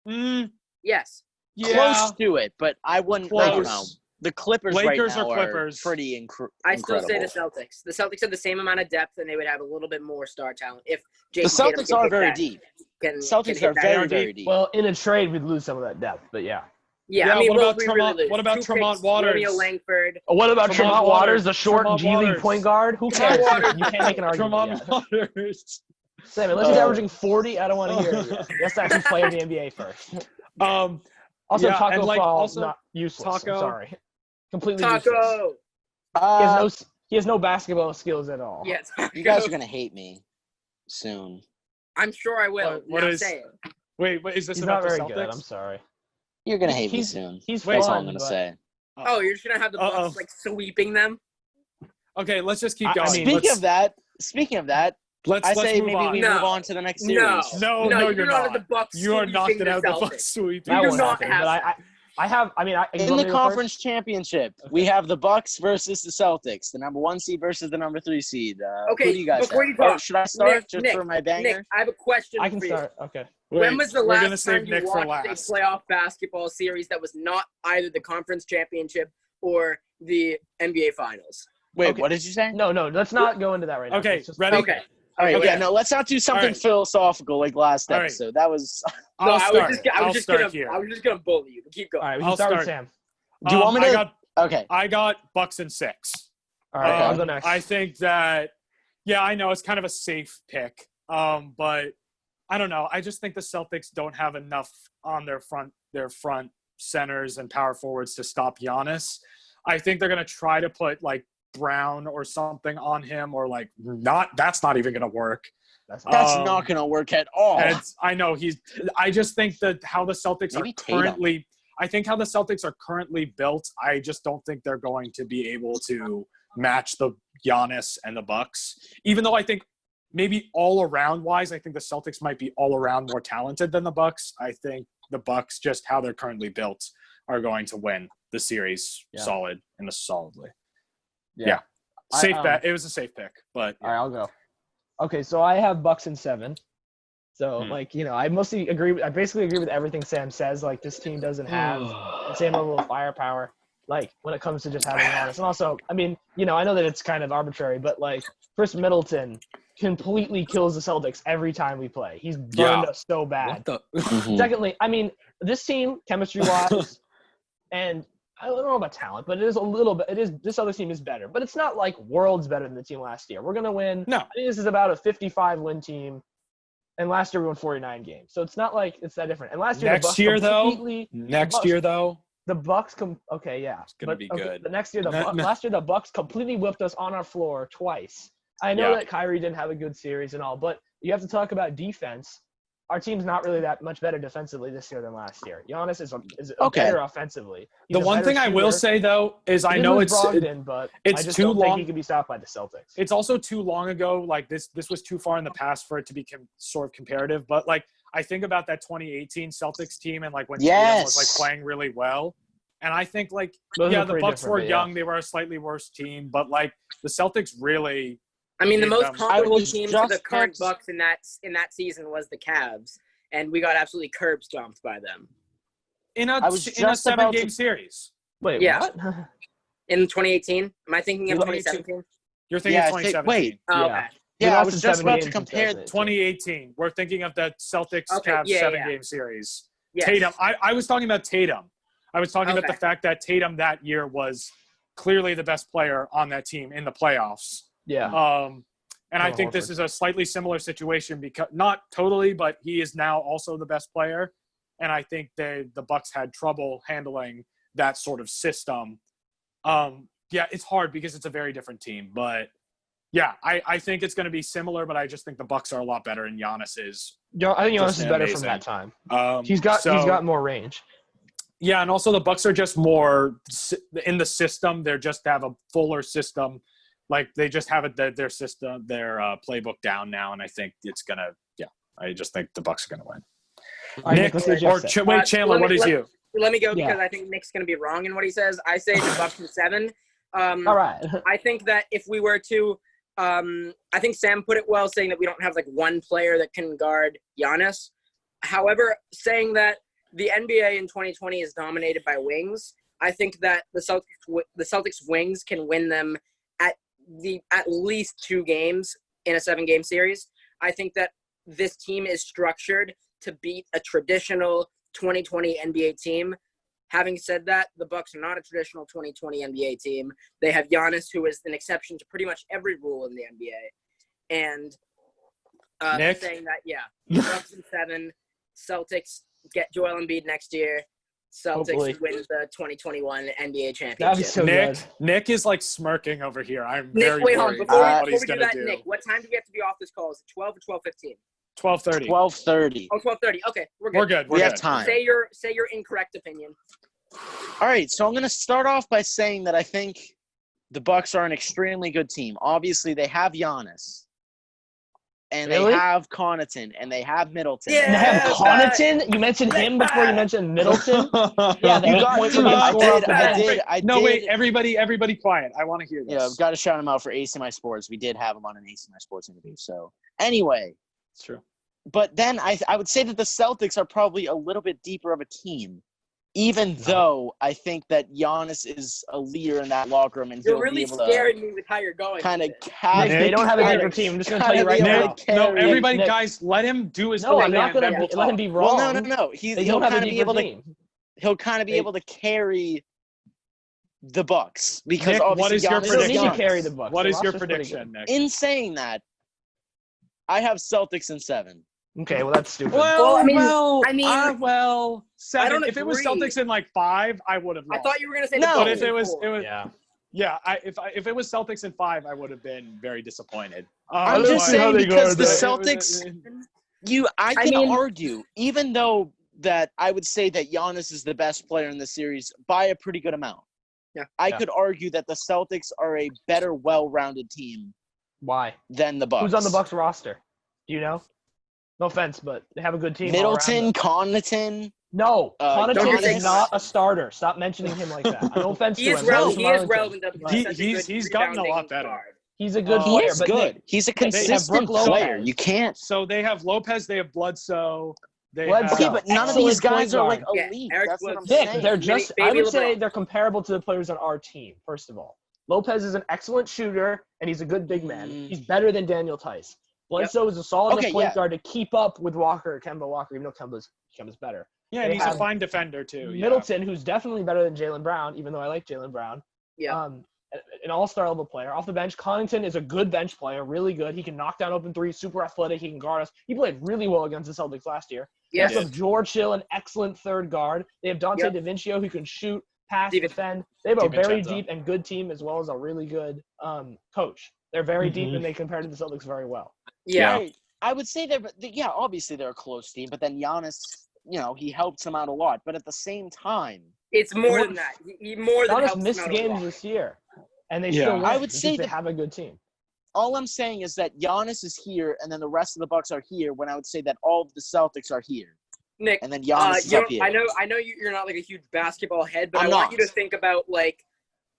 Mm, Yes. close to it, but I wouldn't. I don't know. Close. The Clippers Lakers right now or Clippers? are pretty I still incredible. say the Celtics. The Celtics have the same amount of depth, and they would have a little bit more star talent if The Jason Tatum Celtics can are hit very that- deep. Can Celtics hit are that. very, very deep. Well, in a trade, we'd lose some of that depth, but yeah. Yeah, Yeah, I mean, what about we Tremont- really lose. what about 2 Tremont picks, Waters? Romeo Langford. What about Tremont Tremont Waters, the short Tremont G League Waters. point guard? Who cares? You can't make an argument. Tremont Yeah. Waters. Sam, unless he's averaging 40, I don't want to hear it yet. He has to actually play in the NBA first. Also, Yeah, Taco and, like, Fall, also not useless. Taco- I'm sorry. Completely useless. Taco. He has no basketball skills at all. Yeah, Taco. You guys are gonna hate me soon. I'm sure I will. What Now is- say it. Wait, is this He's about not the very Celtics? good. I'm sorry. You're gonna hate me He's- soon. He's That's all fun, I'm gonna but- say. Oh, you're just gonna have the Bucks Uh-oh. like sweeping them? Okay, let's just keep I going. mean, Speaking of that, let's I say move maybe on. we No. move on to the next No. series. No, No, you're you're not. not the Bucks You are not sweeping gonna have the the Celtics. Bucks sweep. That do won't not happen. have But I have. I mean, you In want the me to go conference championship, we have the Bucks versus the Celtics, the number 1 seed versus the number 3 seed. Okay, who do you guys before have? you talk, Should I start Nick, for my Nick, banger? I have a question first? I can for start. Okay. you. When was the we're gonna last save time you Nick for watched a last. playoff basketball series that was not either the conference championship or the NBA finals? Wait, Okay. what did you say? No. Let's not go into that right now. Okay, Let's just- ready? Okay. All right, Okay. yeah, no, let's not do something All right. philosophical like last All right. episode. That was. I'll I start. was I'll just start gonna, here. I was just gonna bully you. But keep going. All right, we I'll can start with start. Sam. Do you want me to? Okay. I got Bucks and 6. All right, I'll go next. I think that, yeah, I know it's kind of a safe pick, but I don't know. I just think the Celtics don't have enough on their front centers and power forwards to stop Giannis. I think they're gonna try to put like Brown or something on him, or like not. That's not even gonna work. That's That's Um, not going to work at all. And I know I just think that how the Celtics Maybe are Tatum. currently. I think how the Celtics are currently built. I just don't think they're going to be able to match the Giannis and the Bucks. Even though I think maybe all around wise, I think the Celtics might be all around more talented than the Bucks. I think the Bucks, just how they're currently built, are going to win the series solidly. Yeah. Safe bet. It was a safe pick, but All right, I'll go. Okay, so I have Bucks in 7. So, I basically agree with everything Sam says. Like, this team doesn't have the same level of firepower, like, when it comes to just having Giannis. And also, I mean, I know that it's kind of arbitrary, but, like, Chris Middleton completely kills the Celtics every time we play. He's burned us so bad. Mhm. Secondly, I mean, this team, chemistry-wise, and I don't know about talent, but it is a little bit. This other team is better, but it's not like worlds better than the team last year. We're gonna win. No. I think this is about a 55-win team, and last year we won 49 games, so it's not like it's that different. And last year, Next year, though, the Bucks okay, yeah, it's gonna be good. The next year, No. last year the Bucks completely whipped us on our floor twice. I know Yeah. that Kyrie didn't have a good series and all, but you have to talk about defense. Our team's not really that much better defensively this year than last year. Giannis is Okay. better offensively. He's the a one better thing I will shooter. say though is I He know did it's lose Brogdon, but it's I just too don't think long. he can be stopped by the Celtics. It's also too long ago. Like this was too far in the past for it to be sort of comparative. But like I think about that 2018 Celtics team and like when Tatum was like playing really well. And I think like Those are the pretty Bucks different, were but young. They were a slightly worse team, but like the Celtics really. I mean, the most I comparable was team to the just current about Bucks in that season was the Cavs, and we got absolutely curb stomped by them In I was a just about 7-game to- series. Wait, Yeah. what? in 2018. Am I thinking of 2018. 2017? You're thinking Yeah, 2017. wait. Oh, Yeah. okay. We Yeah, I lost was in just 7 about to games in compare 2018. 2018. We're thinking of the Celtics Okay, Cavs yeah, 7-game series. Yes. Tatum. I was talking about Tatum. I was talking about Okay. the fact that Tatum that year was clearly the best player on that team in the playoffs. Yeah. And I Oh, think this Horford. is a slightly similar situation because not totally, but he is now also the best player. And I think the Bucks had trouble handling that sort of system. Yeah, it's hard because it's a very different team. But yeah, I think it's going to be similar, but I just think the Bucks are a lot better, and Giannis is. I think Giannis Just is better amazing. from that time. He's He's got more range. Yeah, and also the Bucks are just more in the system. They just have a fuller system. Like they just have their system, their playbook down now, and I think it's gonna. Yeah, I just think the Bucks are gonna win. All right, Nick let's get Jeff or set. wait, Chandler, what is you? Let me go Yeah. because I think Nick's going to be wrong in what he says. I say the Bucks in 7. All right. I think that if we were to, I think Sam put it well, saying that we don't have like one player that can guard Giannis. However, saying that the NBA in 2020 is dominated by wings. I think that the Celtics wings can win them at least 2 games in a 7-game series. I think that this team is structured to beat a traditional 2020 NBA team. Having said that, the Bucks are not a traditional 2020 NBA team. They have Giannis, who is an exception to pretty much every rule in the NBA. And Nick? saying that, Bucks in 7, Celtics get Joel Embiid next year. Celtics Hopefully. win the 2021 NBA championship. That'd be so good. Nick is like smirking over here. I'm Nick, very wait, hold on. worried Before about what we he's do gonna that, do. Nick, what time do we have to be off this call? Is it 12 or 12:15? 12:30. 12:30. Oh, 12:30. Okay, we're good. We're good. We have time. Say your incorrect opinion. All right, so I'm going to start off by saying that I think the Bucks are an extremely good team. Obviously, they have Giannis, and Really? they have Connaughton, and they have Middleton. Yeah. They have Yes, Connaughton. You mentioned him before you mentioned Middleton. Yeah, they You have got point to. per game I scorer off did. the I bench. did. I No, did. wait, everybody quiet. I want to hear this. Yeah, I've got to shout him out for ACMi Sports. We did have him on an ACMi Sports interview. So anyway, It's true. but then I would say that the Celtics are probably a little bit deeper of a team, even though I think that Giannis is a leader in that locker room and You're he'll really be able to scaring me with how you're going. kind of with it. carry. Nick, they don't have a kinda- deeper team. I'm just going to tell you right kinda now. be able to No, carry- everybody, Nick. guys, let him do his No, thing. I'm not and then going we'll to let him talk. be wrong. Well, no. They He'll don't have kind a of be deeper able to. team. He'll kind of be able to carry the Bucks because Nick, what obviously is your Giannis They don't need prediction? to carry the Bucks. What The is your roster's pretty prediction, Nick? In saying that, I have Celtics in 7. good. Okay, well, that's stupid. Well, I mean, 7. I don't If it was agree. Celtics in like 5, I would have I lost. thought you were gonna say No. the But Bucks if it in was, 4. Yeah. if it was Celtics in 5, I would have been very disappointed. I'm But- just saying because the it- Celtics, I can argue, even though that I would say that Giannis is the best player in the series by a pretty good amount. Yeah. I Yeah. could argue that the Celtics are a better, well-rounded team Why? than the Bucks. Who's on the Bucks roster? Do you know? No offense, but they have a good team. all around Middleton, them. Connaughton. No, Connaughton Giannis. is not a starter. Stop mentioning him like that. No offense He to is him. relevant. He's He is Arlington. relevant. He's gotten a lot better. He's a good He player, is but good. Nick, He's a they have consistent Brook player. Lopez. You can't. So they have Lopez, they have Bledsoe, they Bledsoe. have Okay, but none of these Excellent guys point are like guard. Yeah, elite. Eric That's what I'm Bledsoe. saying. They're just. I Baby would say LeBron. they're comparable to the players on our team. First of all, Lopez is an excellent shooter and he's a good big man. He's better than Daniel Tice. Bledsoe is a solid enough Okay, point yeah. guard to keep up with Kemba Walker, even though Kemba's better. Yeah, and They he's a have fine defender too. Yeah. Middleton, who's definitely better than Jaylen Brown, even though I like Jaylen Brown. Yeah. An all-star level player. Off the bench, Connaughton is a good bench player, really good. He can knock down open threes, super athletic. He can guard us. He played really well against the Celtics last year. Yes. They have George Hill, an excellent third guard. They have Dante Yep. DiVincio, who can shoot, pass, Steven- defend. They have a very DiVincenzo. deep and good team, as well as a really good coach. They're very deep, and they compare to the Celtics very well. Yeah. Right. I would say yeah, obviously they're a close team, but then Giannis, he helps them out a lot. But at the same time, It's more than that. He more than Giannis helps missed them out a games lot. this year, and they Yeah. still win. I would It's say just they that- have a good team. all I'm saying is that Giannis is here, and then the rest of the Bucks are here. When I would say that all of the Celtics are here, Nick, and then Giannis is up here. I know you're not like a huge basketball head, but I'm I want not. you to think about like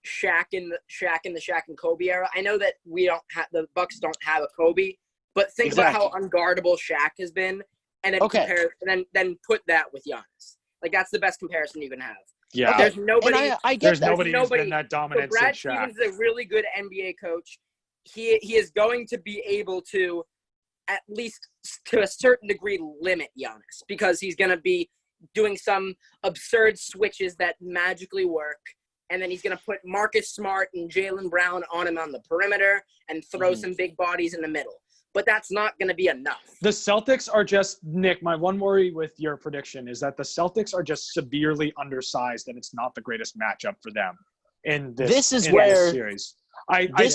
Shaq in the Shaq and Kobe era. I know that the Bucks don't have a Kobe, but think about how unguardable Shaq has been, and then compare, and then put that with Giannis. Like that's the best comparison you can have. Yeah. Okay. There's nobody. And I get There's that. nobody who's been that So dominant Brad since Shaq. Stevens is a really good NBA coach. He is going to be able to, at least to a certain degree, limit Giannis because he's going to be doing some absurd switches that magically work, and then he's going to put Marcus Smart and Jaylen Brown on him on the perimeter and throw some big bodies in the middle. But that's not going to be enough. The Celtics are just, Nick, my one worry with your prediction is that the Celtics are just severely undersized and it's not the greatest matchup for them in this series. This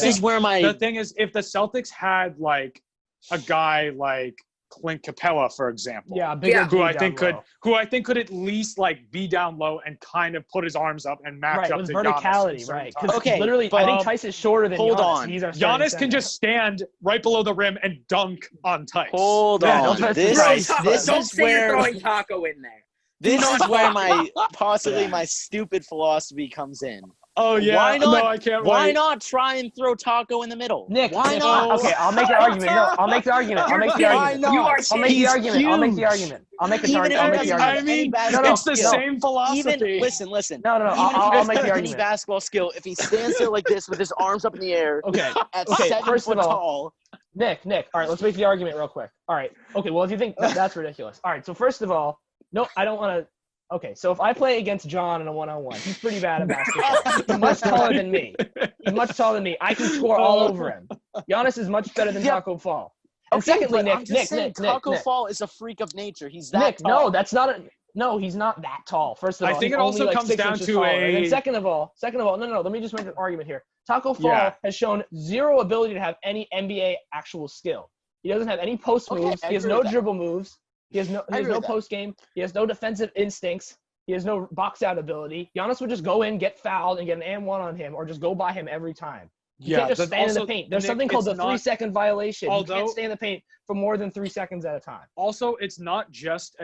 is where The thing is, if the Celtics had like a guy like Clint Capella, for example, Yeah, bigger who dude I think down could at least like be down low and kind of put his arms up and match right, up with to verticality, Giannis right? Because Because literally, I think Tice is shorter than hold Giannis. on. He's our starting Giannis center. can just stand right below the rim and dunk on Tice. Hold Yeah, on. don't This throw is Taco. this Don't is say you're where throwing Taco in there. this is not where talk my possibly my stupid philosophy comes in. Oh yeah. Why not? No, I can't Why wait. not try and throw Taco in the middle? Nick, Why Nick, not? Okay, I'll make the argument. No, I'll make the argument. I'll make the Why argument. not? You are I'll make the He's argument. I'll make the huge. argument. I'll make the Even if I'll he make the doesn't have argument. I mean, any basketball it's the skill. same philosophy. Even listen. No, Even if he I'll doesn't make the have any argument. basketball skill, if he stands there like this with his arms up in the air Okay. at Okay, 7 first foot of all- tall, Nick, all right, let's make the argument real quick. All right. Okay, well, if you think that's ridiculous. All right, so first of all, no, I don't want to. Okay, so if I play against John in a one-on-one, he's pretty bad at basketball. He's much taller than me. He's much taller than me. I can score all over him. Giannis is much better than Yeah. Taco Fall. And okay, secondly, but I'm just saying, Nick, Taco Nick, Fall is a freak of nature. He's that Nick, tall. no, that's not a. No, he's not that tall. First of all, I think he's it also only like comes 6 down inches to taller. And then a- second of all, no, let me just make an argument here. Taco Fall Yeah. has shown zero ability to have any NBA actual skill. He doesn't have any post Okay, moves. I He has agree no with that. dribble moves. He has no I agree with that. post game. He has no defensive instincts. He has no box out ability. Giannis would just go in, get fouled, and get an and one on him, or just go by him every time. You can't just that's stand in also- the paint. There's Nick, something called it's the not- 3-second violation. You although- can't stay in the paint for more than 3 seconds at a time. Also, it's not just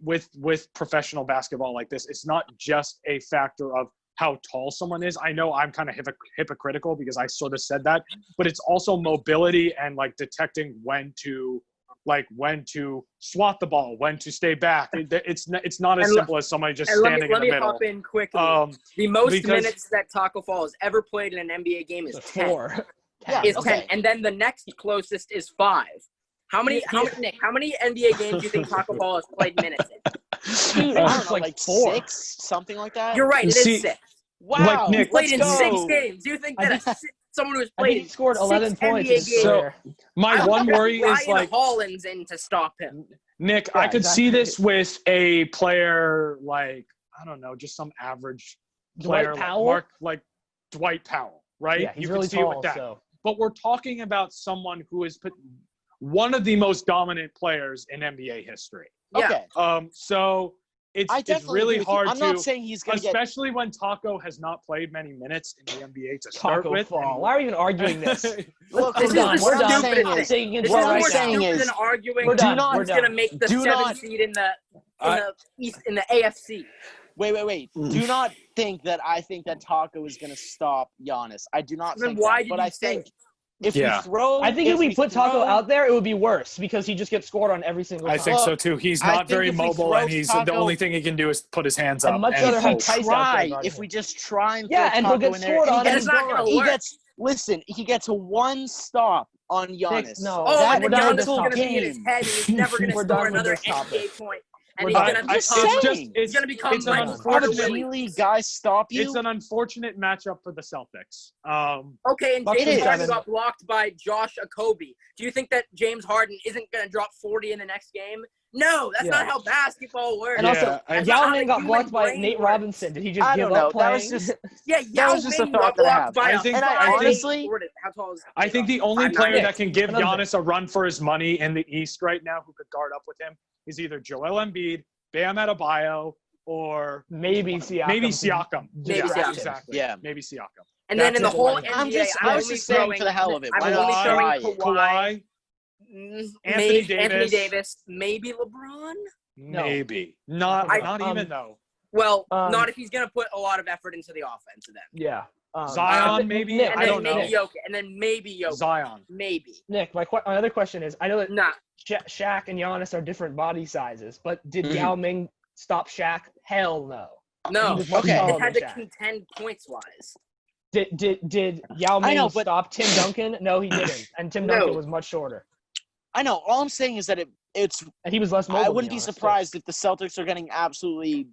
with professional basketball like this. It's not just a factor of how tall someone is. I know I'm kind of hypocritical because I sort of said that, but it's also mobility and like detecting when to swat the ball, when to stay back. It's not as And simple as somebody just And standing let me in the middle. hop in quickly. The most because- minutes that Taco Fall has ever played in an NBA game is 10. 4. Yeah, Is okay. 10, and then the next closest is 5. How many NBA games do you think Taco Fall has played minutes in? Dude, I don't It's know, like like 4. 6, something like that. You're right, it See, is 6. Wow, Nick, He's played in let's 6 go. games. Do you think I that someone who's I played think he scored 11 6 points. NBA in his games, career. My I one would get worry is Ryan like Hollins in to stop him. Nick, Yeah, I could see exactly. this with a player like, I don't know, just some average player Dwight Powell? like Dwight Powell, right? Yeah, he's you could really see it tall. with that. So But we're talking about someone who is one of the most dominant players in NBA history. Yeah. Okay. So I it's definitely really agree with you. hard I'm to, not saying he's going to get. especially when Taco has not played many minutes in the NBA to start Taco with. Fall. Why are we even arguing this? Look, This We're done. is the We're done. stupidest saying thing. is, Saying This it's what is I'm right more now. saying stupid is, than arguing We're done. not- We're who's going to done. make the Do 7th not- seed in the East in the AFC. Wait. Do not think that I think that Taco is going to stop Giannis. I do not Then think why that. did But you I say think it? if Yeah. we throw, I think if we put Taco throw- out there, it would be worse because he just gets scored on every single time. I think so too. He's I not think very if we mobile, throw and he's the Taco- only thing he can do is put his hands I'd up. much and rather If have we hope. Tice out try, there, if we just try and Yeah, throw and he'll Taco get in there, scored and on he and gets, it's not gonna he work. gets listen. He gets a one stop on Giannis. no. Oh, That- and we're then done with Giannis this is going to topic. be in his head, and he's never going to We're score done with another this topic. NBA point. And We're he's done. going to Just become saying. he's going to become it's an Michael How Carter do unfortunate- Williams. G-League guys stop you? It's an unfortunate matchup for the Celtics. Okay, and Bucks James in Harden 7. got blocked by Josh Okogie. Do you think that James Harden isn't going to drop 40 in the next game? No, that's Yeah. not how basketball works. And also, Yeah, That's Yao not how Ming the got human blocked by brain Nate works. Robinson. Did he just I give don't know. up That playing? was just Yeah, Yao was just a Ming thought got that I blocked have. by I a think- And I 5'8" honestly- Jordan. How tall is I think the only 5'9". player that can give Another Giannis a run for his money in the East right now who could guard up with him is either Joel Embiid, Bam Adebayo, or Maybe Siakam. maybe Siakam. Maybe Yeah, Siakam. exactly. Yeah. Maybe Siakam. And then That's in the it. whole I'm NBA, I was only just saying throwing for the hell of it. I'm Why only not throwing try it? Kawhi, Anthony Anthony Davis. Davis, maybe LeBron. No. Maybe. Not even though. Well, Um, not if he's going to put a lot of effort into the offense. Then Yeah. Zion, maybe? Nick, and I then don't know. maybe Jokic, and then maybe Jokic. Zion. Maybe. Nick, my other question is, I know that Nah. Shaq and Giannis are different body sizes, but did Mhm. Yao Ming stop Shaq? Hell no. No. He was much Okay. taller It had than to Shaq. contend points wise. Did Yao Ming know, but- stop Tim Duncan? No, he didn't. And Tim No. Duncan was much shorter. I know. All I'm saying is that it's. And he was less mobile. I than wouldn't be Giannis, too. surprised if the Celtics are getting absolutely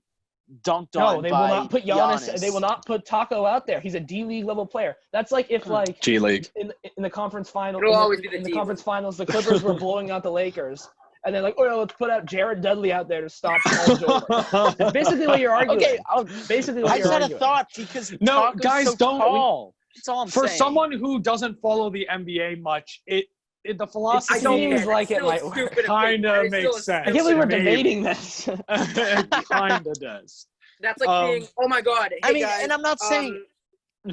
dunked on. No, they by will not put Giannis. Giannis. They will not put Taco out there. He's a D-League level player. That's like if like G League. in the conference final. It'll in always be the in the D-League. conference finals, the Clippers were blowing out the Lakers, and then like, oh, yeah, let's put out Jared Dudley out there to stop Paul George. That's basically what you're arguing. Okay, Basically what I you're just had a arguing. thought because No, Taco's guys, so don't- tall. That's all I'm For saying. someone who doesn't follow the NBA much, the I philosophy don't care. seems That's like it still might a work. stupid opinion. Kinda That is still makes a sense. I can't believe we're Maybe. debating this. it kinda does. That's like being, oh my God, hey I mean, guys, and I'm not saying.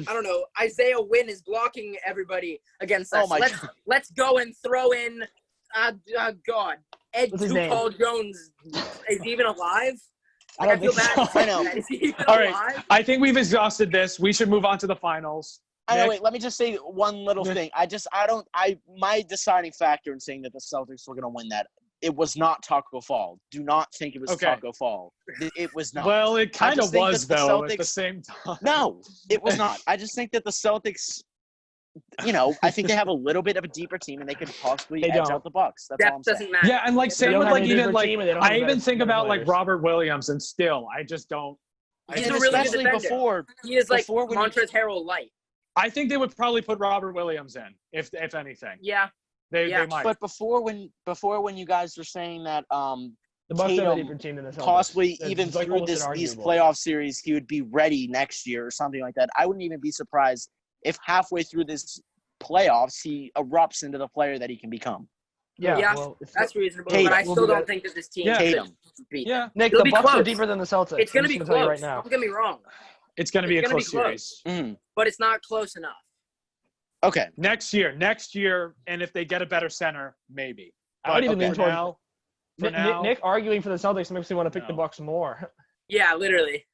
I don't know, Isaiah Wynn is blocking everybody against us. Oh my Let's go and throw in, God, Ed What's his Too name? Tall Jones. Is he even alive? I Like, don't feel think bad. so. I know. Is he even All right. alive? I think we've exhausted this. We should move on to the finals. I know. Nick? Wait, let me just say one little thing. My deciding factor in saying that the Celtics were going to win that, it was not Taco Fall. Do not think it was Okay. Taco Fall. It was not. Well, it kind of just think was, that the though, at the Celtics- same time. No, it was not. I just think that the Celtics, I think they have a little bit of a deeper team and they could possibly They edge don't. out the Bucks. That's all I'm Depth saying. doesn't matter. Yeah, and like They same don't with have like a even deeper like team and they don't have I the even best think about like players. Robert Williams, and still I just don't. He's And a really good especially defender. before He is like before when you- Montrezl Harrell light. I think they would probably put Robert Williams in if anything. Yeah. They Yeah. might. But before when you guys were saying that The Bucks have a Tatum deeper team than the Celtics. possibly It's even like through almost these inarguable. playoff series he would be ready next year or something like that, I wouldn't even be surprised if halfway through this playoffs he erupts into the player that he can become. Yeah, Yeah, well, That's reasonable, Tatum. but I We'll still do don't that. think that this team Yeah. should Tatum. beat. Yeah, Nick, It'll the be Bucks are close. deeper than the Celtics. It's going to I'm be just gonna tell close. you right now. Don't get me wrong, it's going to be a It's gonna close be close. series. but it's not close enough. Okay. Next year, and if they get a better center, maybe. I would even okay. lean for towards now, for now, Nick arguing for the Celtics makes me want to pick the No. Bucks more. Yeah, literally.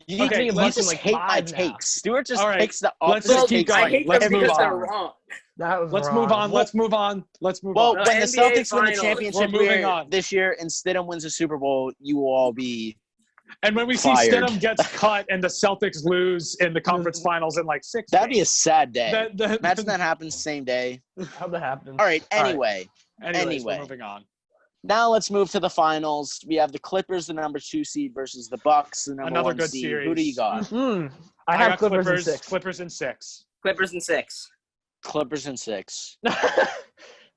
You, Okay, you let's- just like hate my 5 now. takes. Stuart just All right, takes the let's opposite just keep takes going. I hate Let's them move because on. they're wrong. That was let's wrong. move on. Let's move on. Let's move Well, on. when the NBA Celtics win the Finals. championship We're moving on. this year and Stidham wins the Super Bowl, you will all be And when we see fired. Stidham gets cut and the Celtics lose in the conference finals in like 6 that'd be a games, sad day. that- Imagine that happens same day. How'd that happen? All right. All right. Anyway, Anyways, we're Anyway. moving on. now let's move to the finals. We have the Clippers, the number 2 seed, versus the Bucks, the number Another 1 good seed. series. Who do you got? I have got Clippers in 6. Clippers in 6. Clippers in 6. Clippers in 6.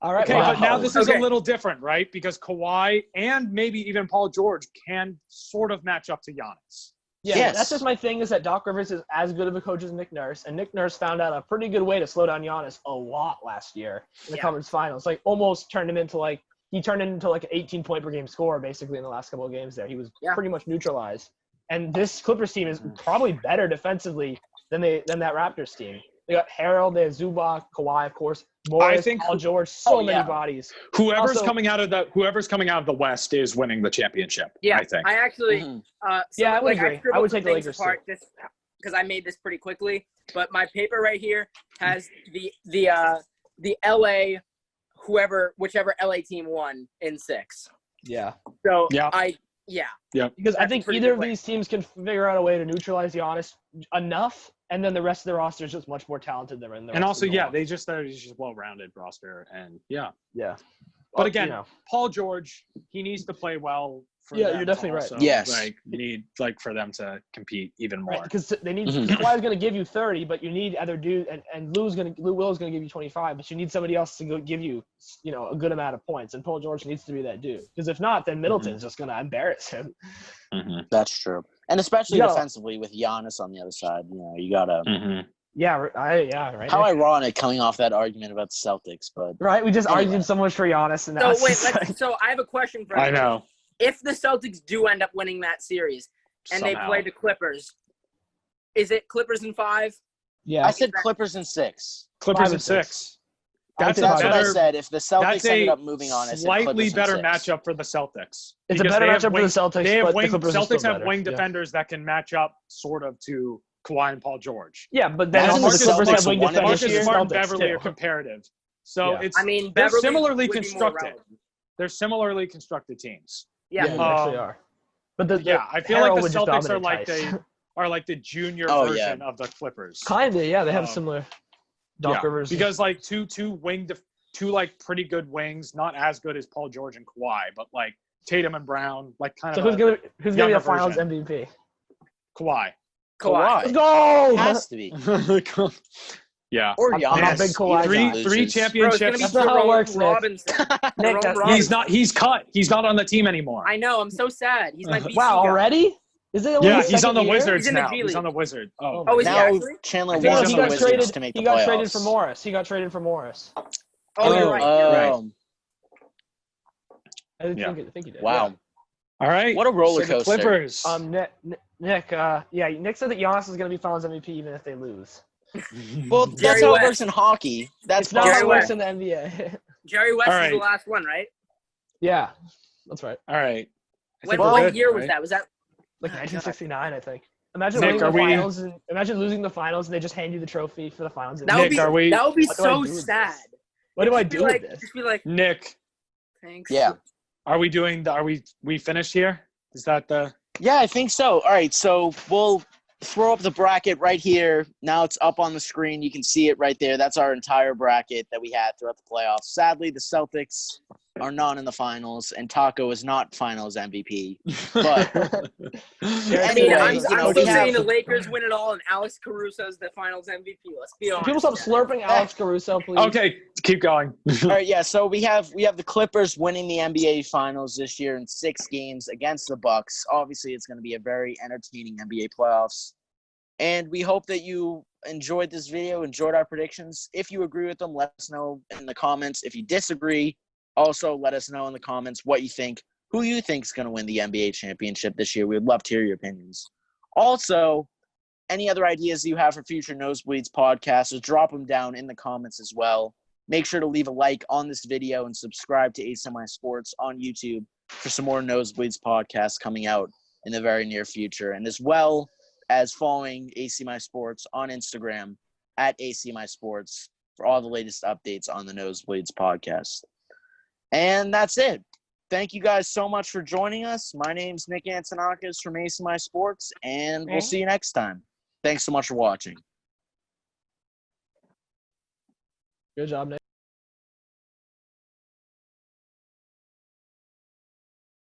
All right. Okay, wow. but now this is Okay. a little different, right? Because Kawhi and maybe even Paul George can sort of match up to Giannis. Yeah, Yes. that's just my thing is that Doc Rivers is as good of a coach as Nick Nurse, and Nick Nurse found out a pretty good way to slow down Giannis a lot last year in the Yeah. conference finals. Like almost turned him into like an 18-point per game scorer basically in the last couple of games there. He was Yeah. pretty much neutralized. And this Clippers team is probably better defensively than that Raptors team. They got Harold, they have Zubac, Kawhi, of course, Morris, think- Paul George, so Oh, many yeah. bodies. Whoever's Also- coming out of the West is winning the championship. Yeah, I think. I actually, Mhm. Yeah, I would agree. I scribbled would some take the things Lakers, apart just because I made this pretty quickly. But my paper right here has the LA, whichever LA team won in 6. Yeah. So Yeah. Because I That's think pretty either good of way. these teams can figure out a way to neutralize Giannis enough, and then the rest of the roster is just much more talented than the And rest also, of the yeah, roster. they just are just well-rounded roster, and yeah. Yeah. But again, you know. Paul George, he needs to play well. For Yeah, them you're to definitely right. also, Yes. Like need for them to compete even more. Right, because they need Mhm. Kawhi's going to give you 30, but you need other dude, and Lou Will's going to give you 25, but you need somebody else to go give you, a good amount of points, and Paul George needs to be that dude. Because if not, then Middleton's just going to embarrass him. That's true. And especially Yeah. defensively with Giannis on the other side, you got to Yeah, right. How ironic coming off that argument about the Celtics, but Right, we just Anyway. argued so much for Giannis, and now So it's wait, just like- so I have a question for I everyone. know. If the Celtics do end up winning that series and they Somehow. play the Clippers, is it Clippers in 5? yeah. I said Clippers in 6. Clippers 5 in and 6. 6. I would That's say a That's what I better. said. If the Celtics That's ended a up moving on, I said slightly Clippers in better 6. matchup for the Celtics. It's a Because better they have matchup for the wing- Celtics, They have but the wing, Clippers are Celtics still have better. wing Yeah. defenders that can match up sort of to Kawhi and Paul George. Yeah, but then Imagine also the the Clippers Celtics have wing won it defenders this Marcus year. and Smart and Celtics Beverly too. are comparative. So Yeah. it's I mean, they're Beverly similarly would be more constructed. relevant. They're similarly constructed teams. Yeah. they actually are. But Yeah, I feel Harrell like the would just Celtics are dominate Tice. like the junior Oh, version yeah. of the Clippers. Kinda, yeah. They have Um, similar. Doc Yeah, Rivers. because like two like pretty good wings, not as good as Paul George and Kawhi, but like Tatum and Brown, like kind So of who's gonna be younger the Finals version. MVP? Kawhi. Kawhi. Let's go! Has to be. Yeah. Or I'm Giannis. a big Kawhi Either guy. loses. Three Bro, it's championships. gonna be That's not how it Jerome works, Nick. Robinson. Nick, Jerome that's- Robinson. He's cut. He's not on the team anymore. I know. I'm so sad. He's my BC Wow, guy. already? Is it only Yeah, his he's on second the year? Wizards He's in the now. G He's League. on the Wizard. Oh. Oh, is he Now actually? Chandler I think wants he's the on the Wizards Wizards to make the He got playoffs. traded for Morris. He got traded for Morris. Oh, you're right. You're right. I think, Yeah. I think he did. Wow. All right. What a roller So the coaster. Clippers. Yeah. Nick, Nick said that Giannis is going to be Finals MVP even if they lose. Well, that's Jerry how it West. works in hockey. That's It's not how Jerry it possible. works in the NBA. Jerry West All is the right. last one, right? Yeah, that's right. All right. I When, think we're what good, year was right? that? Was that Like Oh, 1969, I think. Imagine Nick, winning the are we- finals and imagine losing the finals and they just hand you the trophy for the finals. That would Nick, be are we- that would be What do I so do with sad. this? What do I Just be do like, with this? Just be like, Nick, thanks. Yeah. are we finished here? Is that the Yeah, I think so. All right, so we'll throw up the bracket right here. Now it's up on the screen. You can see it right there. That's our entire bracket that we had throughout the playoffs. Sadly, the Celtics are not in the finals, and Taco is not finals MVP. But I mean, Anyway, I'm you know, still we saying have- the Lakers win it all, and Alex Caruso is the Finals MVP. Let's be honest. People stop guys. slurping Alex Caruso, please. Okay, keep going. all right, yeah. So we have the Clippers winning the NBA Finals this year in 6 games against the Bucks. Obviously, it's going to be a very entertaining NBA playoffs, and we hope that you enjoyed this video, enjoyed our predictions. If you agree with them, let us know in the comments. If you disagree, also let us know in the comments what you think. Who you think is going to win the NBA championship this year? We would love to hear your opinions. Also, any other ideas you have for future Nosebleeds podcasts, drop them down in the comments as well. Make sure to leave a like on this video and subscribe to ACMi Sports on YouTube for some more Nosebleeds podcasts coming out in the very near future. And as well as following ACMi Sports on Instagram at ACMi Sports for all the latest updates on the Nosebleeds podcast. And that's it. Thank you guys so much for joining us. My name's Nick Antonakis from ACMi Sports, and we'll see you next time. Thanks so much for watching. Good job, Nick.